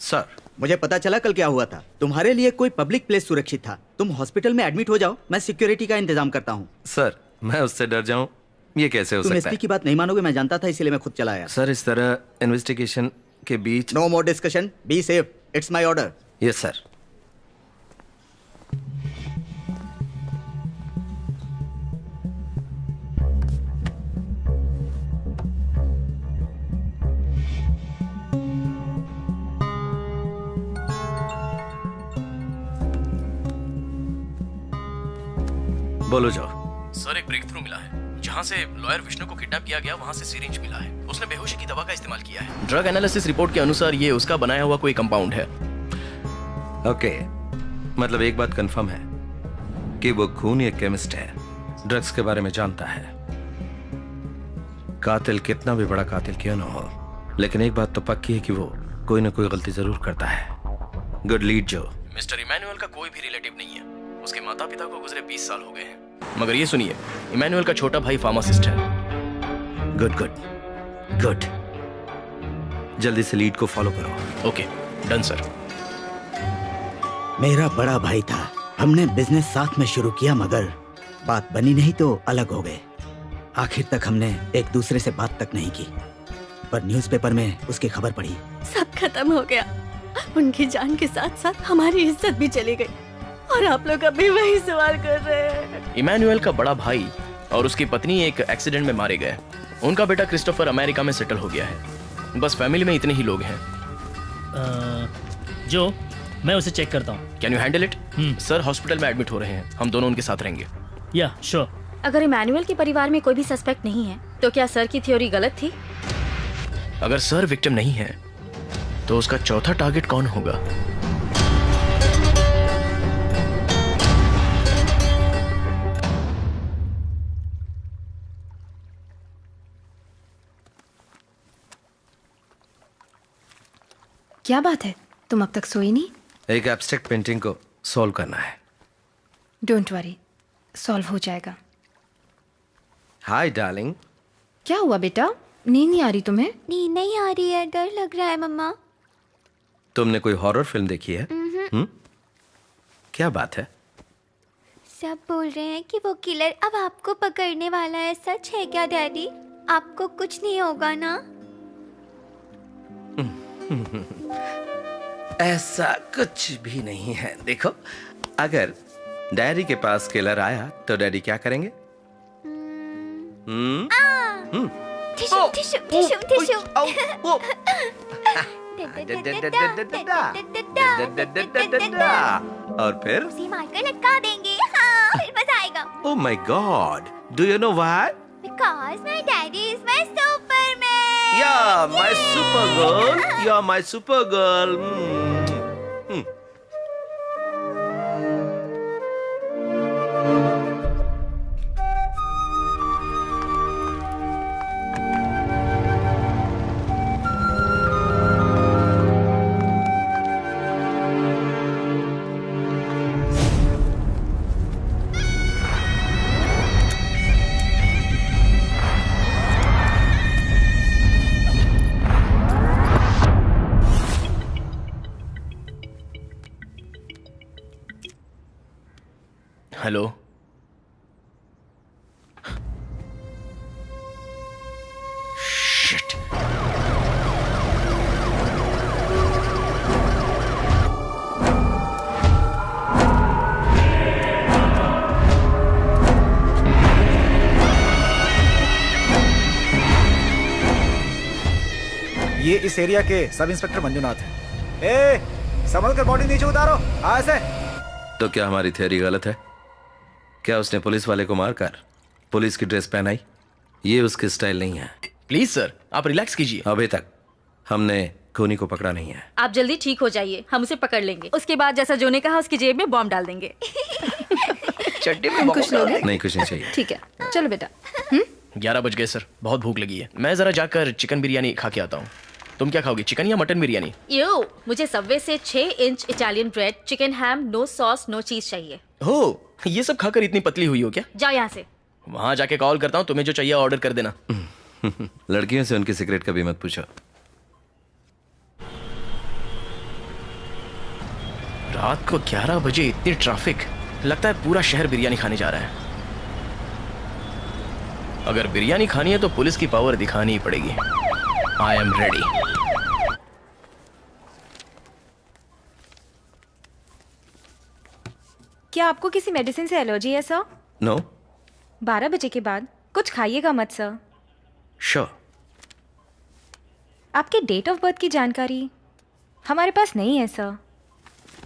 I: सर,
O: मुझे पता चला कल क्या हुआ था। तुम्हारे लिए कोई पब्लिक प्लेस सुरक्षित था। तुम हॉस्पिटल में एडमिट हो जाओ, मैं सिक्योरिटी का इंतजाम करता हूँ।
I: सर, मैं उससे डर जाऊं, ये कैसे हो
O: तुम
I: सकता
O: एसपी
I: है?
O: की बात नहीं मानोगे, मैं जानता था इसलिए मैं खुद चला आया।
I: सर, इस तरह इन्वेस्टिगेशन के बीच
O: no more discussion, be safe, it's my order.
I: Yes sir. बोलो जाओ।
G: सर, एक ब्रेक थ्रू मिला है। जहां से लॉयर विष्णु को किडनैप किया गया वहां से सिरिंज मिला है। उसने बेहोशी की दवा का इस्तेमाल किया है। ड्रग एनालिसिस रिपोर्ट के अनुसार ये उसका बनाया हुआ कोई कंपाउंड है।
I: ओके, मतलब एक बात कंफर्म है कि वो खूनी एक केमिस्ट है, ड्रग्स के बारे में जानता है। कातिल कितना भी बड़ा कातिल क्यों ना हो, लेकिन एक बात तो पक्की है कि वो कोई ना कोई गलती जरूर करता है। गुड लीड जो।
G: मिस्टर इमैनुअल का कोई भी रिलेटिव नहीं है। उसके माता पिता को गुजरे 20 साल हो गए हैं। मगर ये सुनिए, इमैनुअल का छोटा भाई फार्मासिस्ट है।
I: Good good good. जल्दी से लीड को फॉलो करो।
G: Okay, done sir.
O: मेरा बड़ा भाई था, हमने बिजनेस साथ में शुरू किया, मगर बात बनी नहीं तो अलग हो गए। आखिर तक हमने एक दूसरे से बात तक नहीं की, पर न्यूज़पेपर में उसकी खबर पड़ी।
B: सब खत्म हो गया। उनकी जान के साथ साथ हमारी इज्जत भी चली गई, और आप लोग अभी वही सवाल कर रहे हैं।
G: इमैनुअल का बड़ा भाई और उसकी पत्नी एक एक्सीडेंट में मारे गए। उनका बेटा क्रिस्टोफर अमेरिका में सेटल हो गया है। बस फैमिली में इतने ही लोग हैं।
L: जो मैं उसे चेक करता हूँ।
G: Can you handle it? Sir hospital में एडमिट हो रहे हैं, हम दोनों उनके साथ रहेंगे।
L: या श्योर।
J: अगर इमैनुअल के परिवार में कोई भी सस्पेक्ट नहीं है तो क्या सर की थ्योरी गलत थी?
G: अगर सर विक्टिम नहीं है तो उसका चौथा टारगेट कौन होगा?
M: क्या बात है, तुम अब तक सोई नहीं?
I: एक एब्स्ट्रैक्ट पेंटिंग को सॉल्व करना है।
M: डोंट वरी, सॉल्व हो जाएगा।
I: Hi darling.
M: क्या हुआ बेटा, नींद नहीं आ रही तुम्हें?
P: नींद नहीं आ रही है, डर लग रहा है मम्मा।
I: तुमने कोई हॉरर फिल्म देखी है? क्या बात है?
P: सब बोल रहे हैं कि वो किलर अब आपको पकड़ने वाला है। सच है क्या डैडी? आपको कुछ नहीं होगा ना?
I: ऐसा कुछ भी नहीं है। देखो, अगर डैडी के पास किलर आया तो डैडी क्या करेंगे?
P: Tissue tissue tissue tissue.
I: और फिर
P: उसे मारकर लटका देंगे। हाँ, फिर मजा आएगा।
I: Oh my God! Do you know why?
P: Because my daddy is my Superman.
I: Yeah, my super girl. You're my super girl.
G: Hello, shit.
H: ये इस एरिया के सब इंस्पेक्टर मंजुनाथ हैं। ए, संभल कर बॉडी नीचे उतारो। ऐसे।
I: तो क्या हमारी थ्योरी गलत है? क्या उसने पुलिस वाले को मारकर पुलिस की ड्रेस पहनाई? ये उसकी स्टाइल नहीं है।
G: प्लीज सर, आप रिलैक्स कीजिए।
I: अभी तक हमने खूनी को पकड़ा नहीं है।
J: आप जल्दी ठीक हो जाइए, हम उसे पकड़ लेंगे। उसके बाद जैसा जो ने कहा उसकी जेब में बॉम्ब डाल देंगे।
G: चड्डी में
M: कुछ लोगे?
I: नहीं, कुछ नहीं चाहिए।
M: ठीक है, चलो बेटा।
G: 11 बज गए सर, बहुत भूख लगी है। मैं जरा जाकर चिकन बिरयानी खा के आता हूँ। तुम क्या खाओगी, चिकन या मटन बिरयानी?
J: यो, मुझे सबवे से 6 इंच इटालियन ब्रेड, चिकन हैम, नो सॉस नो चीज चाहिए।
G: हो, ये सब खाकर इतनी पतली हुई हो क्या?
J: जाओ यहाँ से।
G: वहां जाके कॉल करता हूँ, तुम्हें जो चाहिए ऑर्डर कर देना।
I: लड़कियों से उनकी सिगरेट कभी मत पूछो।
G: रात को 11 बजे इतनी ट्रैफिक, लगता है पूरा शहर बिरयानी खाने जा रहा है। अगर बिरयानी खानी है तो पुलिस की पावर दिखानी ही पड़ेगी। I am ready.
N: क्या आपको किसी मेडिसिन से एलर्जी है सर?
I: नो।
N: 12 बजे के बाद कुछ खाइएगा मत सर।
I: श्योर।
N: आपके डेट ऑफ बर्थ की जानकारी हमारे पास नहीं है सर।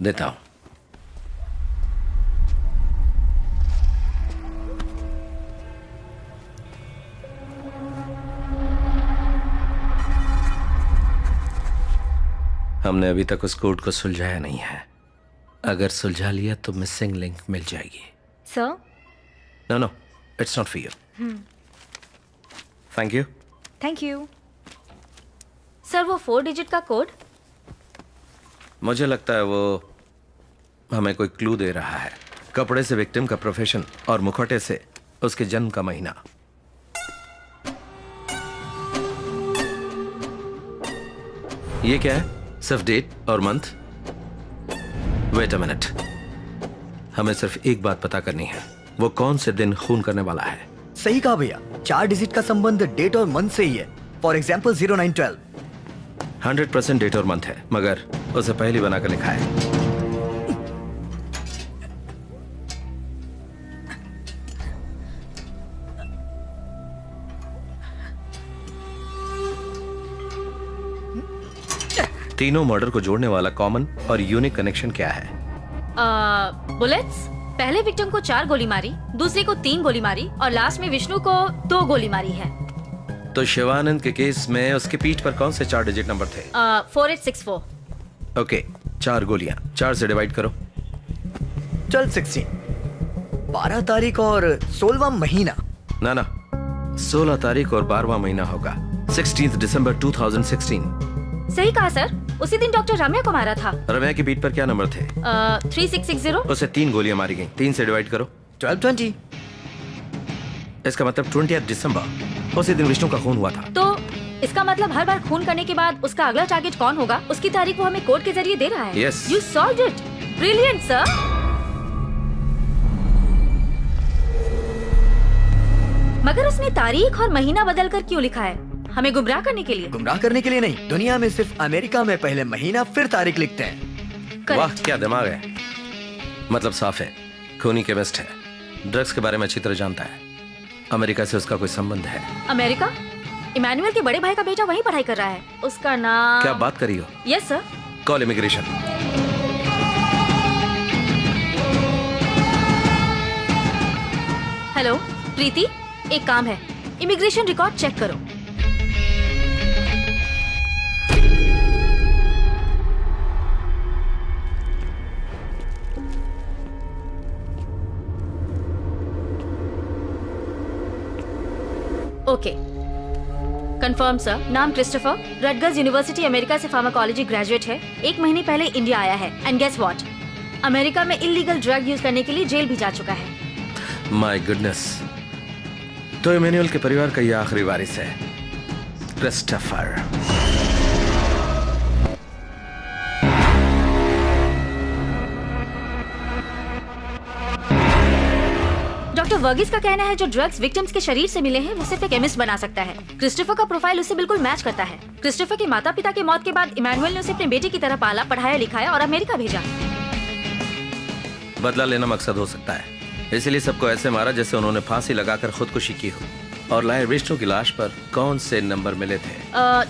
I: देता हूं। हमने अभी तक उस कोड को सुलझाया नहीं है। अगर सुलझा लिया तो मिसिंग लिंक मिल जाएगी।
N: Sir?
I: No no, it's not for you. Thank you.
N: Thank you.
J: Sir, वो 4 डिजिट का कोड?
I: मुझे लगता है वो हमें कोई क्लू दे रहा है। कपड़े से विक्टिम का प्रोफेशन और मुखौटे से उसके जन्म का महीना। ये क्या है? सिर्फ डेट और मंथ? वेट अ मिनट, हमें सिर्फ एक बात पता करनी है, वो कौन से दिन खून करने वाला है।
D: सही कहा भैया, 4 डिजिट का संबंध डेट और मंथ से ही है। For example 0912।
I: 100% डेट और मंथ है, मगर उसे पहली बनाकर लिखा है। तीनों मर्डर को जोड़ने वाला कॉमन और यूनिक कनेक्शन क्या है?
J: बुलेट्स। पहले विक्टिम को 4 गोली मारी, दूसरे को 3 गोली मारी और लास्ट में विष्णु को 2 गोली मारी है।
I: तो शिवानंद के केस में उसके पीठ पर कौन से 4 डिजिट नंबर थे?
J: 4864।
I: ओके, 4 गोलियां 4 से डिवाइड करो।
D: चल 16। 12 तारीख और 16वां महीना।
I: ना 16 तारीख और 12वां महीना होगा। 16 दिसंबर 2016।
J: सही कहा सर, उसी दिन डॉक्टर रम्या को मारा था।
I: रम्या की पीठ पर क्या नंबर थे?
J: 3660।
I: उसे 3 गोलियां मारी गई। 3 से डिवाइड करो।
D: 1220।
I: इसका मतलब 20 दिसंबर, उसी दिन विष्णु का खून हुआ था।
J: तो इसका मतलब हर बार खून करने के बाद उसका अगला टारगेट कौन होगा, उसकी तारीख वो हमें कोड के जरिए दे रहा है।
I: Yes.
J: You solved it. Brilliant, sir. मगर उसने तारीख और महीना बदलकर क्यों लिखा है? हमें गुमराह करने के लिए?
D: गुमराह करने के लिए नहीं, दुनिया में सिर्फ अमेरिका में पहले महीना फिर तारीख लिखते हैं।
I: वाह, क्या दिमाग है। मतलब साफ है, खूनी केमिस्ट है, ड्रग्स के बारे में अच्छी तरह जानता है। अमेरिका से उसका कोई संबंध है?
J: अमेरिका? इमैनुअल के बड़े भाई का बेटा वहीं पढ़ाई कर रहा है। उसका नाम?
I: क्या बात करी हो?
J: Yes sir.
I: Call immigration.
J: Hello Preeti, एक काम है, इमिग्रेशन रिकॉर्ड चेक करो। Okay, confirm sir. नाम क्रिस्टोफर, रटगर्स यूनिवर्सिटी अमेरिका से फार्माकोलॉजी ग्रेजुएट है। 1 महीने पहले इंडिया आया है। एंड गेस व्हाट, अमेरिका में इलीगल ड्रग यूज करने के लिए जेल भी जा चुका है।
I: माय गुडनेस, तो इमैनुअल के परिवार का ये आखिरी वारिस है, क्रिस्टोफर।
J: डॉक्टर वर्गीस का कहना है जो ड्रग्स विक्टिम्स के शरीर से मिले हैं वो सिर्फ एक केमिस्ट बना सकता है। क्रिस्टोफर का प्रोफाइल उससे बिल्कुल मैच करता है। क्रिस्टोफर के माता पिता के मौत के बाद इमैनुअल ने उसे अपने बेटे की तरह पाला, पढ़ाया, लिखाया और अमेरिका भेजा।
I: बदला लेना मकसद हो सकता है, इसलिए सबको ऐसे मारा जैसे उन्होंने फांसी लगाकर खुदकुशी की हो। और लाए विष्णु की लाश पर कौन से नंबर मिले थे?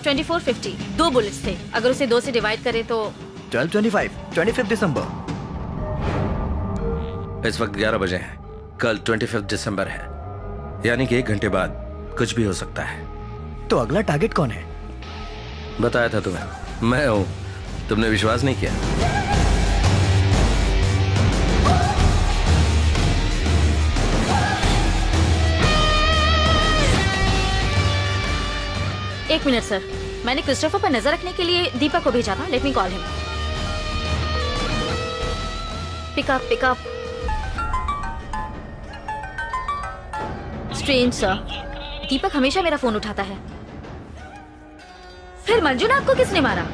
J: 2450। 2 बुलेट्स थे। अगर उसे 2 से डिवाइड करे तो
D: 1225, 25 दिसंबर।
I: इस वक्त 11 बजे हैं। कल 25 दिसंबर है, यानी कि 1 घंटे बाद कुछ भी हो सकता है।
D: तो अगला टारगेट कौन है?
I: बताया था तुम्हें, मैं हूं। तुमने विश्वास नहीं किया।
J: एक मिनट सर, मैंने क्रिस्टोफर पर नजर रखने के लिए दीपक को भेजा था। Let me call him. Pickup. Strange sir, Deepak हमेशा मेरा फोन उठाता है। फिर मंजुनाथ को किसने मारा?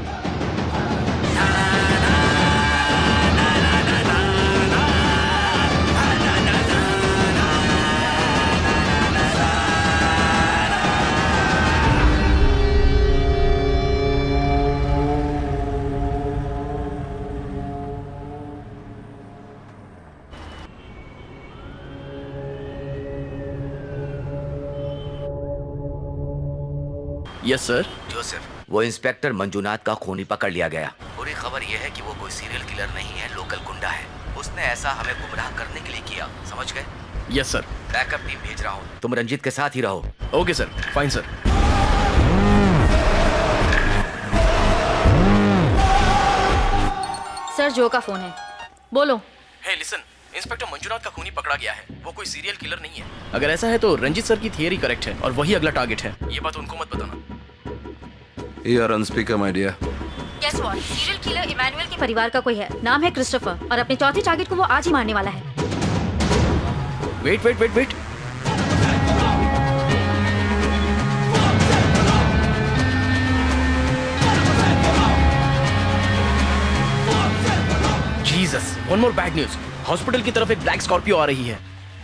G: Yes sir.
F: जोसेफ, वो इंस्पेक्टर मंजुनाथ का खूनी पकड़ लिया गया। बुरी खबर यह है कि वो कोई सीरियल किलर नहीं है, लोकल गुंडा है। उसने ऐसा हमें गुमराह करने के लिए किया, समझ गए?
G: Yes sir.
F: बैकअप टीम भेज रहा हूँ, तुम रंजीत के साथ ही रहो।
G: Okay sir, fine sir.
J: Sir, जो का फोन है, बोलो।
G: हे लिसन, इंस्पेक्टर मंजुनाथ का खूनी पकड़ा गया है। वो कोई सीरियल किलर नहीं है। अगर ऐसा है तो रंजीत सर की थियरी करेक्ट है और वही अगला टारगेट है। ये बात उनको मत बताना।
I: You are on speaker, my dear.
J: Guess what? Serial killer Emmanuel के परिवार का कोई है। नाम है क्रिस्टोफर और अपने चौथे टारगेट को वो आज ही मारने वाला है।
G: Wait. Jesus, one more bad news. Hospital की तरफ एक ब्लैक स्कॉर्पियो आ रही है।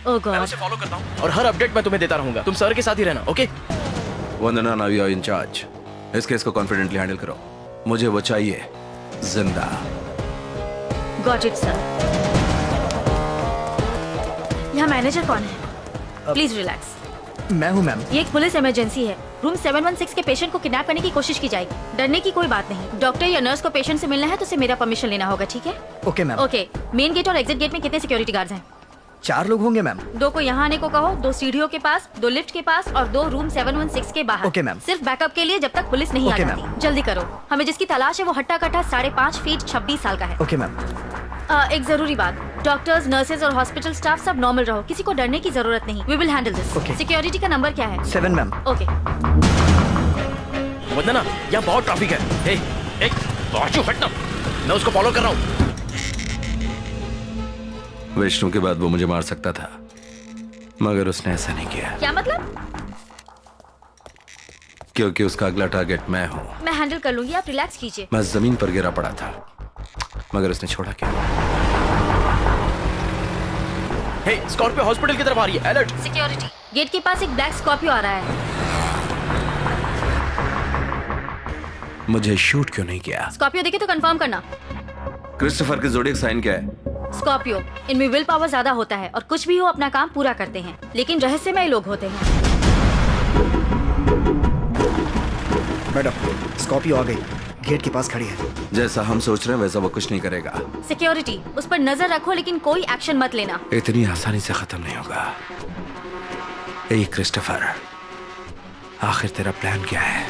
J: Oh god.
G: मैं उसे फॉलो करता हूँ और हर अपडेट मैं तुम्हें देता रहूंगा। तुम सर के साथ ही रहना, okay?
I: Vandana, now you are in charge. इस केस को कॉन्फिडेंटली हैंडल करो। मुझे वो चाहिए जिंदा।
J: Got it sir. यहाँ मैनेजर कौन है? Please relax.
D: मैं हूँ मैम।
J: ये एक पुलिस इमरजेंसी है। रूम 716 के पेशेंट को किडनैप करने की कोशिश की जाएगी। डरने की कोई बात नहीं। डॉक्टर या नर्स को पेशेंट से मिलना है तो उसे मेरा परमिशन लेना होगा, ठीक है?
D: Okay ma'am.
J: Okay, main gate और एग्जिट गेट में कितने सिक्योरिटी गार्ड्स हैं?
D: 4 लोग होंगे मैम।
J: 2 को यहाँ आने को कहो, 2 सीढ़ियों के पास, 2 लिफ्ट के पास और 2 रूम 716 के बाहर।
D: Okay ma'am.
J: सिर्फ बैकअप के लिए जब तक पुलिस नहीं आ
D: ओके
J: जाती। जल्दी करो, हमें जिसकी तलाश है वो हट्टा कट्टा 5.5 फीट 26 साल का है।
D: Okay ma'am.
J: एक जरूरी बात, डॉक्टर्स, नर्सेज और हॉस्पिटल स्टाफ सब नॉर्मल रहो, किसी को डरने की जरूरत नहीं। We will handle this. Security का नंबर क्या है?
D: 7 मैम।
J: ओके।
G: वंदना, यहाँ बहुत ट्रैफिक है। हे, एक बाजू हटना, मैं उसको फॉलो कर रहा हूँ।
I: विष्णु के बाद वो मुझे मार सकता था, मगर उसने ऐसा नहीं किया।
J: क्या मतलब?
I: क्योंकि उसका अगला टारगेट मैं हूँ।
J: मैं हैंडल कर लूंगी, आप रिलैक्स कीजिए।
I: मैं जमीन पर गिरा पड़ा था, मगर उसने छोड़ा क्या?
G: हे, स्कॉर्पियो हॉस्पिटल की तरफ आ रही है, अलर्ट।
J: सिक्योरिटी, गेट के पास एक ब्लैक स्कॉर्पियो आ रहा है।
I: मुझे शूट क्यों नहीं किया?
J: स्कॉर्पियो देखे तो कंफर्म करना।
I: क्रिस्टोफर के ज़ोडिएक साइन क्या है?
J: स्कॉर्पियो। इनमें विल पावर ज्यादा होता है और कुछ भी हो अपना काम पूरा करते हैं, लेकिन रहस्यमय लोग होते हैं।
H: मैडम, स्कॉर्पियो आ गई, गेट के पास खड़ी है।
I: जैसा हम सोच रहे हैं वैसा वो कुछ नहीं करेगा।
J: सिक्योरिटी, उस पर नजर रखो लेकिन कोई एक्शन मत लेना।
I: इतनी आसानी से खत्म नहीं होगा। ए क्रिस्टोफर, आखिर तेरा प्लान क्या है?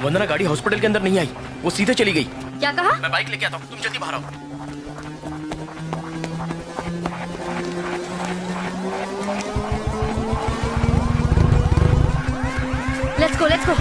G: वंदना, गाड़ी हॉस्पिटल के अंदर नहीं आई, वो सीधे चली गई।
J: क्या कहा?
G: मैं बाइक लेके आता हूँ, तुम जल्दी बाहर आओ।
J: Let's go, let's go.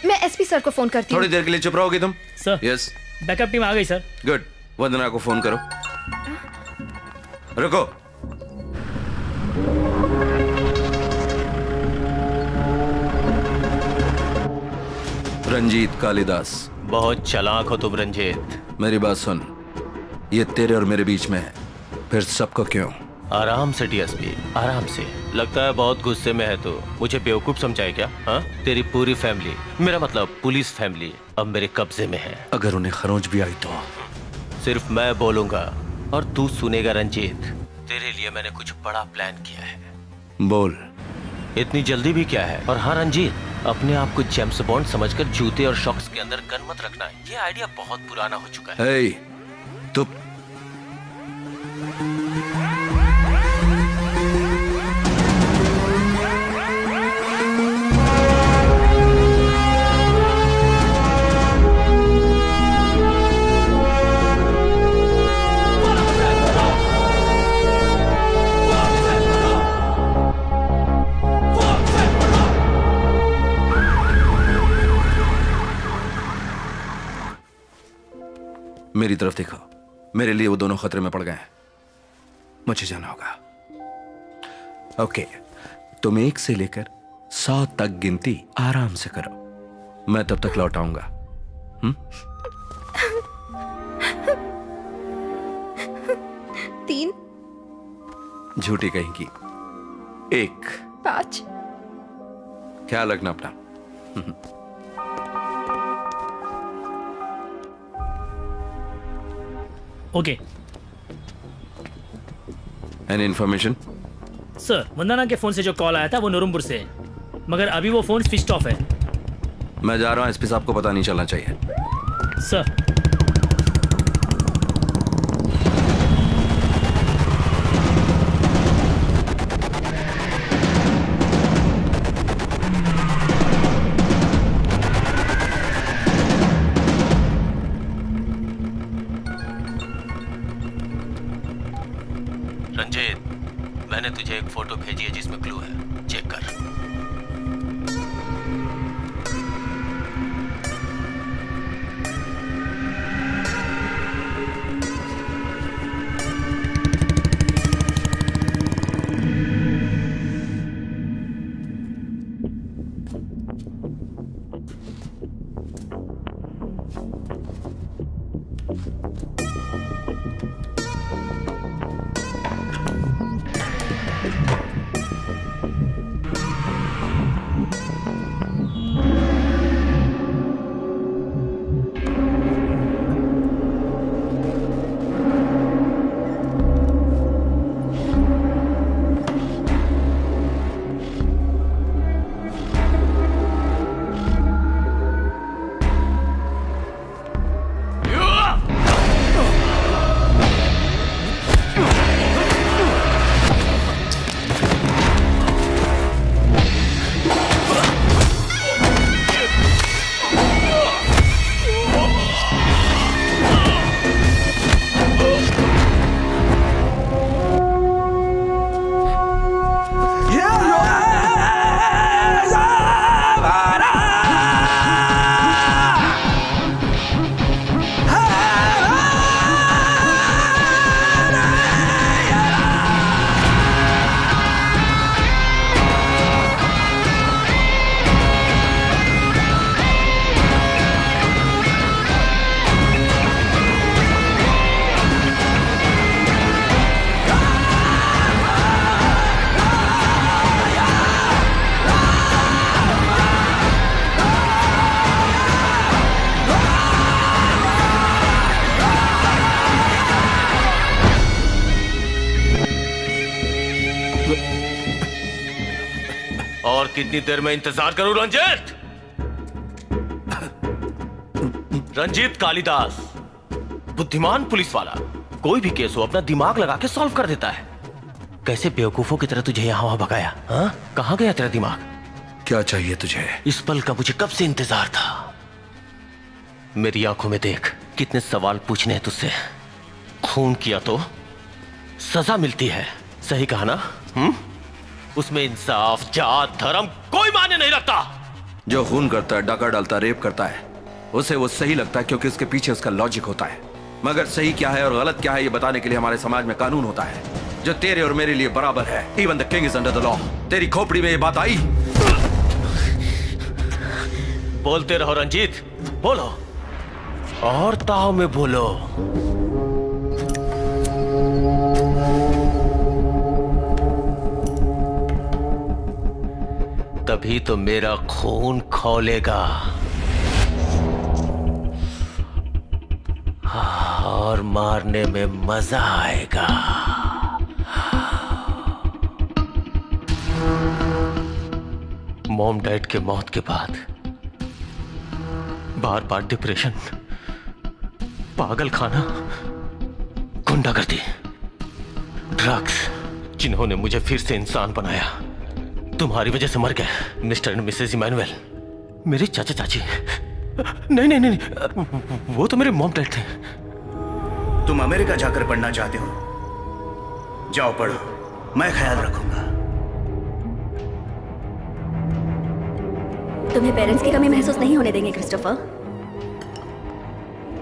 M: मैं एसपी सर को फोन करती हूँ।
I: थोड़ी देर के लिए चुप रहोगी तुम?
L: सर।
I: यस।
L: बैकअप टीम आ गई सर।
I: गुड। वंदना को फोन करो। रुको। रंजीत कालिदास।
K: बहुत चालाक हो तुम रंजीत।
I: मेरी बात सुन, ये तेरे और मेरे बीच में है, फिर सबको क्यों?
K: आराम से डीएसपी, आराम से। लगता है बहुत गुस्से में है तो मुझे बेवकूफ समझाए क्या? हाँ, तेरी पूरी फैमिली, मेरा मतलब पुलिस फैमिली अब मेरे कब्जे में है।
I: अगर उन्हें खरोंच भी आई तो?
K: सिर्फ मैं बोलूंगा और तू सुनेगा रंजीत। तेरे लिए मैंने कुछ बड़ा प्लान किया है।
I: बोल।
K: इतनी जल्दी भी क्या है? और हाँ रंजीत, अपने आप को जेम्स बॉन्ड समझकर जूते और शॉक्स के अंदर गन मत रखना। ये आइडिया बहुत पुराना हो चुका है।
I: हे, तू मेरी तरफ देखो। मेरे लिए वो दोनों खतरे में पड़ गए हैं, मुझे जाना होगा। ओके, तुम 1 से लेकर 100 तक गिनती आराम से करो, मैं तब तक लौट आऊंगा।
M: 3
I: झूठी कहेंगी। 1
M: 5
I: ख्याल रखना अपना।
L: ओके।
I: Any information?
L: सर, वंदना के फोन से जो कॉल आया था वो नूरमपुर से है, मगर अभी वो फोन स्विच ऑफ है।
I: मैं जा रहा हूं, एसपी साहब को पता नहीं चलना चाहिए।
L: सर।
K: रंजीत, मैंने तुझे एक फोटो भेजी है जिसमें क्लू है, चेक कर। और कितनी देर में इंतजार करूं रंजीत? रंजीत कालिदास, बुद्धिमान पुलिस वाला, कोई भी केस हो अपना दिमाग लगा के सॉल्व कर देता है। कैसे बेवकूफों की तरह तुझे यहां वहां भगाया? हाँ, कहां गया तेरा दिमाग?
I: क्या चाहिए तुझे?
K: इस पल का मुझे कब से इंतजार था। मेरी आंखों में देख, कितने सवाल पूछने हैं तुझसे। खून किया तो सजा मिलती है, सही कहा ना? उसमें इंसाफ, जात, धर्म कोई मायने नहीं रखता।
I: जो खून करता है, डाका डालता है, रेप करता है, उसे वो सही लगता है क्योंकि उसके पीछे उसका लॉजिक होता है। मगर सही क्या है और गलत क्या है ये बताने के लिए हमारे समाज में कानून होता है जो तेरे और मेरे लिए बराबर है। Even the king is under the law. तेरी खोपड़ी में ये बात आई?
K: बोलते रहो रंजीत, बोलो और ताव में बोलो। तभी तो मेरा खून खौलेगा और मारने में मजा आएगा। मॉम डैड के मौत के बाद बार बार डिप्रेशन, पागल खाना, गुंडागर्दी, ड्रग्स, जिन्होंने मुझे फिर से इंसान बनाया, तुम्हारी वजह से मर गए मिस्टर एंड मिसेस इमैनुअल। मेरे चाचा चाची, नहीं नहीं नहीं, वो तो मेरे मॉम डैड थे।
C: तुम अमेरिका जाकर पढ़ना चाहते हो? जाओ पढ़ो, मैं ख्याल रखूंगा।
B: तुम्हें पेरेंट्स की कमी महसूस नहीं होने देंगे क्रिस्टोफर।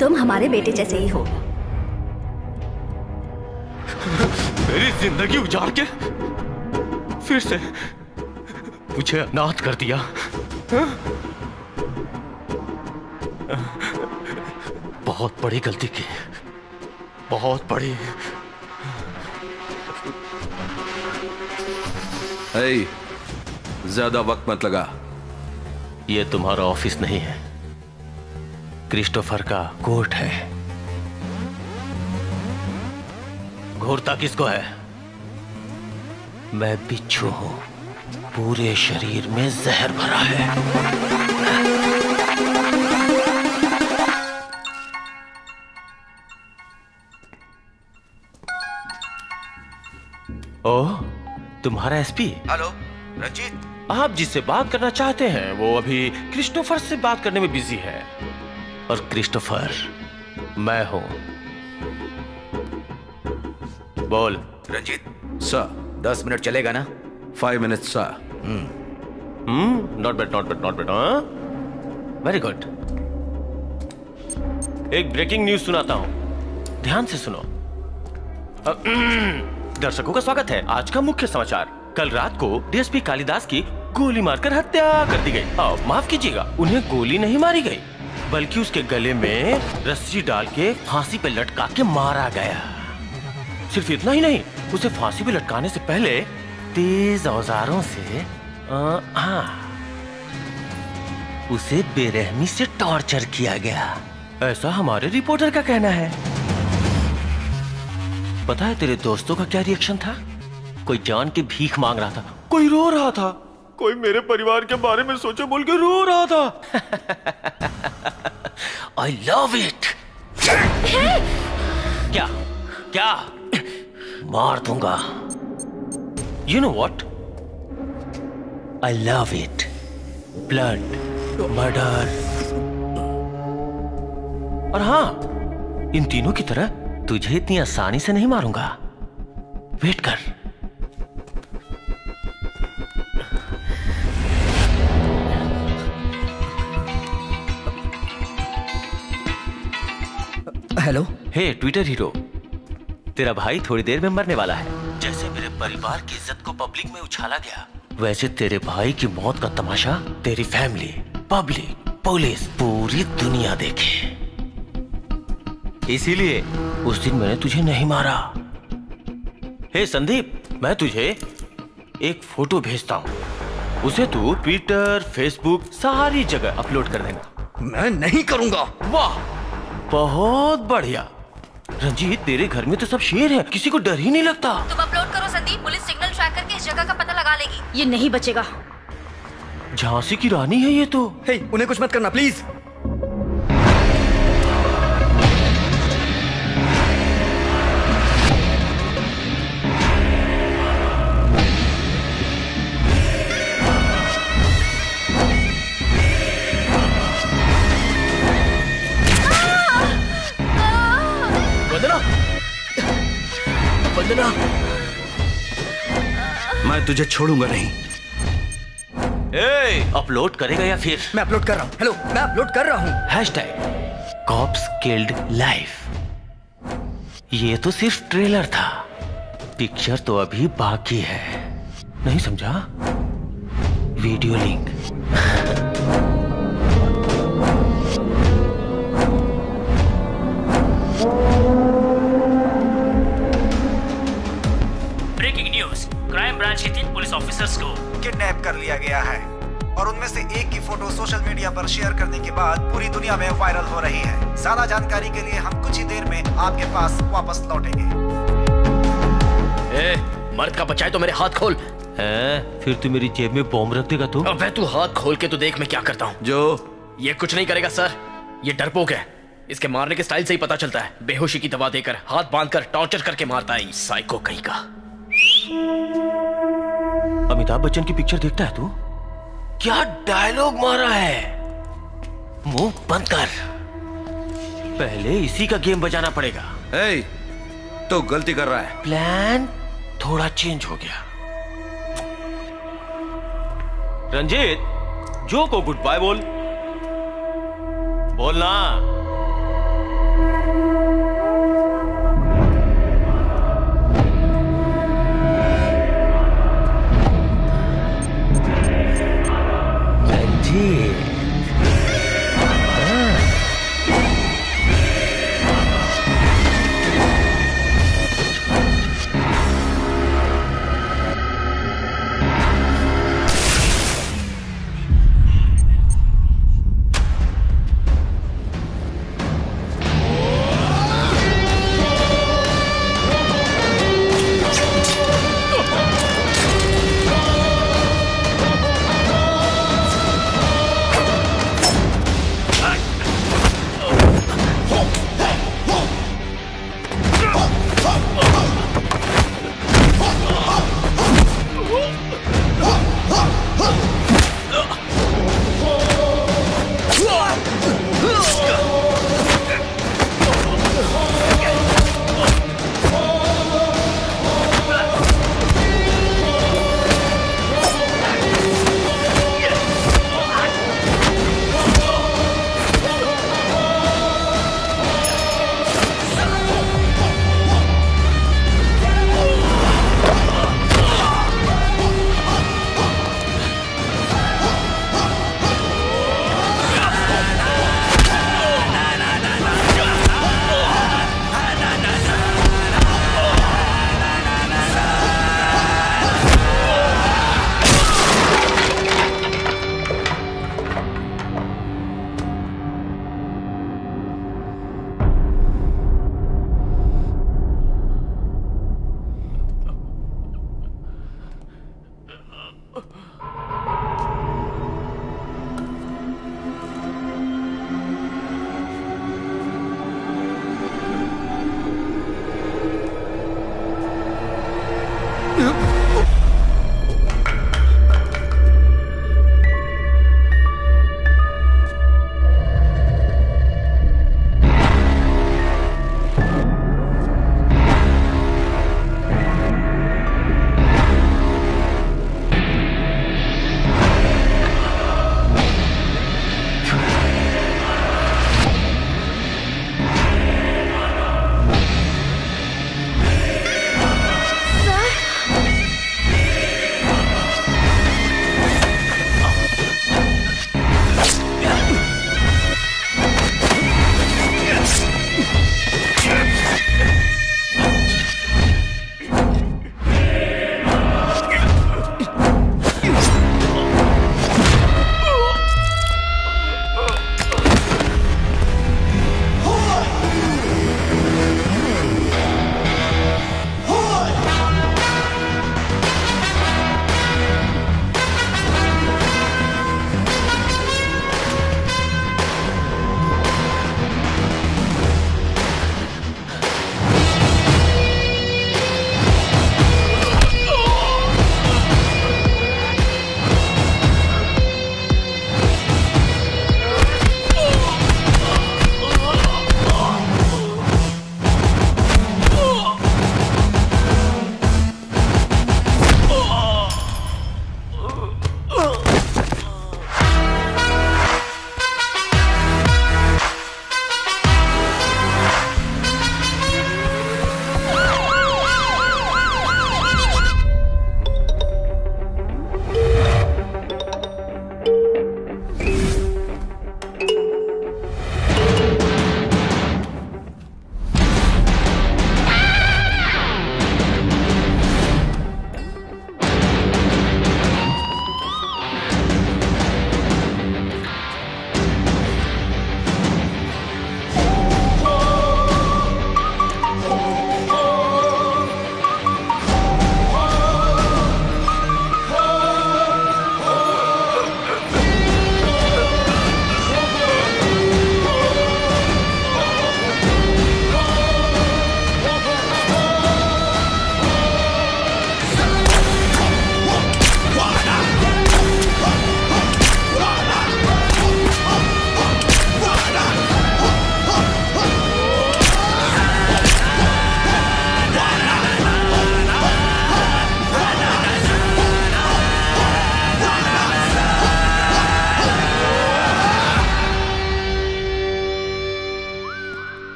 B: तुम हमारे बेटे जैसे ही हो।
K: मेरी जिंदगी उजाड़ के फिर से मुझे अनाथ कर दिया। बहुत बड़ी गलती की, बहुत बड़ी।
I: ज्यादा वक्त मत लगा।
K: ये तुम्हारा ऑफिस नहीं है, क्रिस्टोफर का कोर्ट है। घूरता किसको है? मैं बिच्छू हूं, पूरे शरीर में जहर भरा है। ओह, तुम्हारा एसपी?
F: हेलो रंजीत,
K: आप जिससे बात करना चाहते हैं वो अभी क्रिस्टोफर से बात करने में बिजी है। और क्रिस्टोफर मैं हूं। बोल।
F: रंजीत
I: सर
F: 10 मिनट चलेगा ना?
I: 5 minutes sir.
K: Not bad not bad not bad. Very good. एक ब्रेकिंग न्यूज सुनाता हूं, ध्यान से सुनो। दर्शकों का स्वागत है। आज का मुख्य समाचार, कल रात को डीएसपी कालिदास की गोली मारकर हत्या कर दी गई। माफ कीजिएगा, उन्हें गोली नहीं मारी गई, बल्कि उसके गले में रस्सी डाल के फांसी पे लटका के मारा गया। सिर्फ इतना ही नहीं, उसे फांसी पे लटकाने से पहले तेज औजारों से उसे बेरहमी से टॉर्चर किया गया, ऐसा हमारे रिपोर्टर का कहना है। पता है तेरे दोस्तों का क्या रिएक्शन था? कोई जान के भीख मांग रहा था, कोई रो रहा था, कोई मेरे परिवार के बारे में सोचे बोल के रो रहा था। I love it. क्या क्या मार दूंगा। You know what, I love it. Blood, murder, और हाँ, इन तीनों की तरह तुझे इतनी आसानी से नहीं मारूंगा। वेट कर।
D: हेलो।
K: हे ट्विटर हीरो, तेरा भाई थोड़ी देर में मरने वाला है। जैसे मेरे परिवार की इज्जत को पब्लिक में उछाला गया, वैसे तेरे भाई की मौत का तमाशा तेरी फैमिली, पब्लिक, पुलिस, पूरी दुनिया देखे। इसीलिए उस दिन मैंने तुझे नहीं मारा। हे संदीप, मैं तुझे एक फोटो भेजता हूँ, उसे तू ट्विटर, फेसबुक, सारी जगह अपलोड कर देना।
D: मैं नहीं करूंगा।
K: वाह, बहुत बढ़िया। रंजीत, तेरे घर में तो सब शेर है, किसी को डर ही नहीं लगता।
B: तुम अपलोड करो संदीप, पुलिस सिग्नल ट्रैक करके इस जगह का पता लगा लेगी।
J: ये नहीं बचेगा।
K: झांसी की रानी है ये तो।
D: हे, उन्हें कुछ मत करना प्लीज।
K: वंदना,
I: मैं तुझे छोड़ूंगा नहीं।
K: अपलोड करेगा या फिर?
D: मैं अपलोड कर रहा हूँ। हेलो, मैं अपलोड कर रहा हूँ।
K: Hashtag cops killed life. ये तो सिर्फ ट्रेलर था, पिक्चर तो अभी बाकी है। नहीं समझा? Video link.
L: Breaking news, crime branch के 3 पुलिस ऑफिसर्स को
H: किडनैप कर लिया गया है और उनमें से एक की फोटो सोशल मीडिया पर शेयर करने के बाद पूरी दुनिया में वायरल हो रही है। ज्यादा जानकारी के लिए हम कुछ ही देर में आपके पास वापस लौटेंगे।
G: मर्द का बच्चा है तो मेरे हाथ खोल।
K: फिर तू मेरी जेब में बॉम्ब रख देगा? तू
G: अबे तू हाथ खोल के तो देख मैं क्या करता हूँ।
K: जो
G: ये कुछ नहीं करेगा सर, ये डरपोक है। इसके मारने के स्टाइल से ही पता चलता है। बेहोशी की दवा देकर, हाथ बांधकर, टॉर्चर करके मारता है। साइको कहीं का।
K: अमिताभ बच्चन की पिक्चर देखता है तू? क्या डायलॉग मारा है। मुंह बंद कर, पहले इसी का गेम बजाना पड़ेगा।
I: तो गलती कर रहा है।
K: प्लान थोड़ा चेंज हो गया। रंजीत, जो को गुड बाय बोल। बोलना। रंजीत,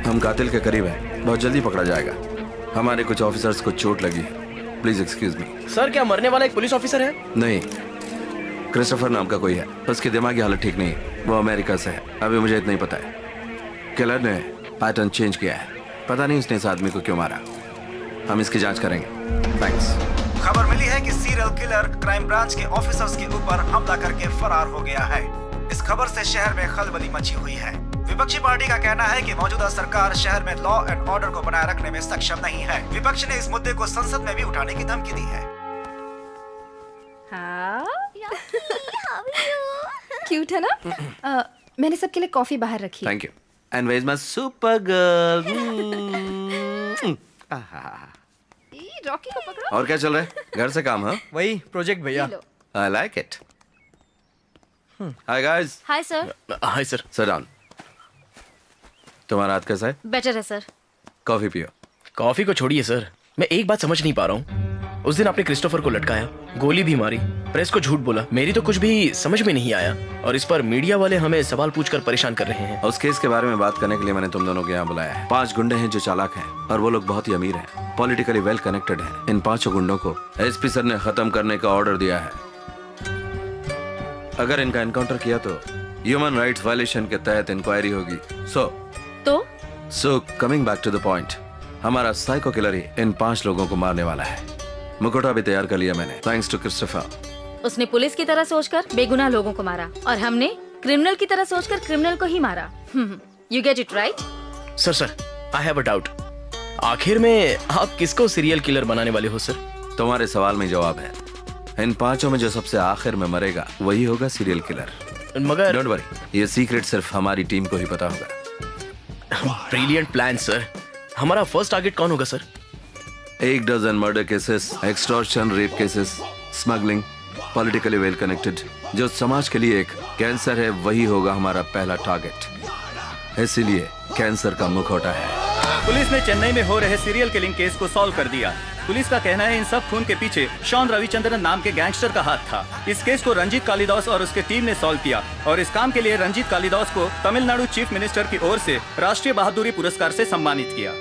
I: हम कातिल के करीब हैं, बहुत जल्दी पकड़ा जाएगा। हमारे कुछ ऑफिसर्स को चोट लगी है, प्लीज एक्सक्यूज मी।
G: सर क्या मरने वाला एक पुलिस ऑफिसर है?
I: नहीं, क्रिस्टोफर नाम का कोई है, उसकी दिमागी हालत ठीक नहीं, वो अमेरिका से है। अभी मुझे इतना ही पता है। किलर ने पैटर्न चेंज किया है, पता नहीं उसने इस आदमी को क्यों मारा। हम इसकी जांच करेंगे। थैंक्स।
H: खबर मिली है कि सीरियल किलर क्राइम ब्रांच के ऑफिसर्स के ऊपर हमला करके फरार हो गया है। इस खबर से शहर में खलबली मची हुई है। विपक्षी पार्टी का कहना है कि मौजूदा सरकार शहर में लॉ एंड ऑर्डर को बनाए रखने में सक्षम नहीं है। विपक्ष ने इस मुद्दे को संसद में भी उठाने की धमकी दी है।
M: क्यूट है ना? मैंने सबके लिए कॉफी बाहर रखी।
I: Thank you. And where is my super girl?
M: Rocky को पकड़ो।
I: और क्या चल रहा है? घर से काम? हाँ,
D: वही प्रोजेक्ट भैया।
I: I like it. Hi guys.
J: Hi sir.
G: Hi sir.
I: Sit down. तुम्हारा हाथ कैसा है?
J: बेटर है सर।
I: कॉफी पियो।
G: कॉफी को छोड़िए सर, मैं एक बात समझ नहीं पा रहा हूँ। उस दिन आपने क्रिस्टोफर को लटकाया, गोली भी मारी, प्रेस को झूठ बोला, मेरी तो कुछ भी समझ में नहीं आया। और इस पर मीडिया वाले हमें सवाल पूछकर परेशान कर रहे हैं।
I: उस केस के बारे में बात करने के लिए मैंने तुम दोनों को यहाँ बुलाया है। 5 गुंडे हैं जो चालाक हैं और वो लोग बहुत ही अमीर हैं, पॉलिटिकली वेल कनेक्टेड हैं। इन 5 गुंडों को एसपी सर ने खत्म करने का ऑर्डर दिया है। अगर इनका एनकाउंटर किया तो ह्यूमन राइट्स वायलेशन के तहत इंक्वायरी होगी। So coming back to the point, हमारा साइको किलर ही इन 5 लोगों को मारने वाला है। मुखौटा भी तैयार कर लिया मैंने, थैंक्स टू क्रिस्टोफर।
J: उसने पुलिस की तरह सोचकर बेगुनाह लोगों को मारा और हमने क्रिमिनल की तरह सोचकर क्रिमिनल को ही मारा। You get it right?
G: Sir I have a doubt. आखिर में आप किसको सीरियल किलर बनाने वाले हो सर?
I: तुम्हारे सवाल में जवाब है। इन 5 में जो सबसे आखिर में मरेगा वही होगा सीरियल किलर।
G: मगर
I: डोंट वरी, ये सीक्रेट सिर्फ हमारी टीम को ही पता होगा।
G: Brilliant plan sir. हमारा फर्स्ट टारगेट कौन होगा sir?
I: 1 dozen murder cases, extortion, rape cases, smuggling, politically well connected, जो समाज के लिए एक कैंसर है, वही होगा हमारा पहला टारगेट। इसीलिए कैंसर का मुखौटा है।
Q: पुलिस ने चेन्नई में हो रहे सीरियल किलिंग केस को सॉल्व कर दिया। पुलिस का कहना है इन सब खून के पीछे शॉन रविचंद्रन नाम के गैंगस्टर का हाथ था। इस केस को रंजीत कालिदास और उसके टीम ने सॉल्व किया और इस काम के लिए रंजीत कालिदास को तमिलनाडु चीफ मिनिस्टर की ओर से राष्ट्रीय बहादुरी पुरस्कार से सम्मानित किया।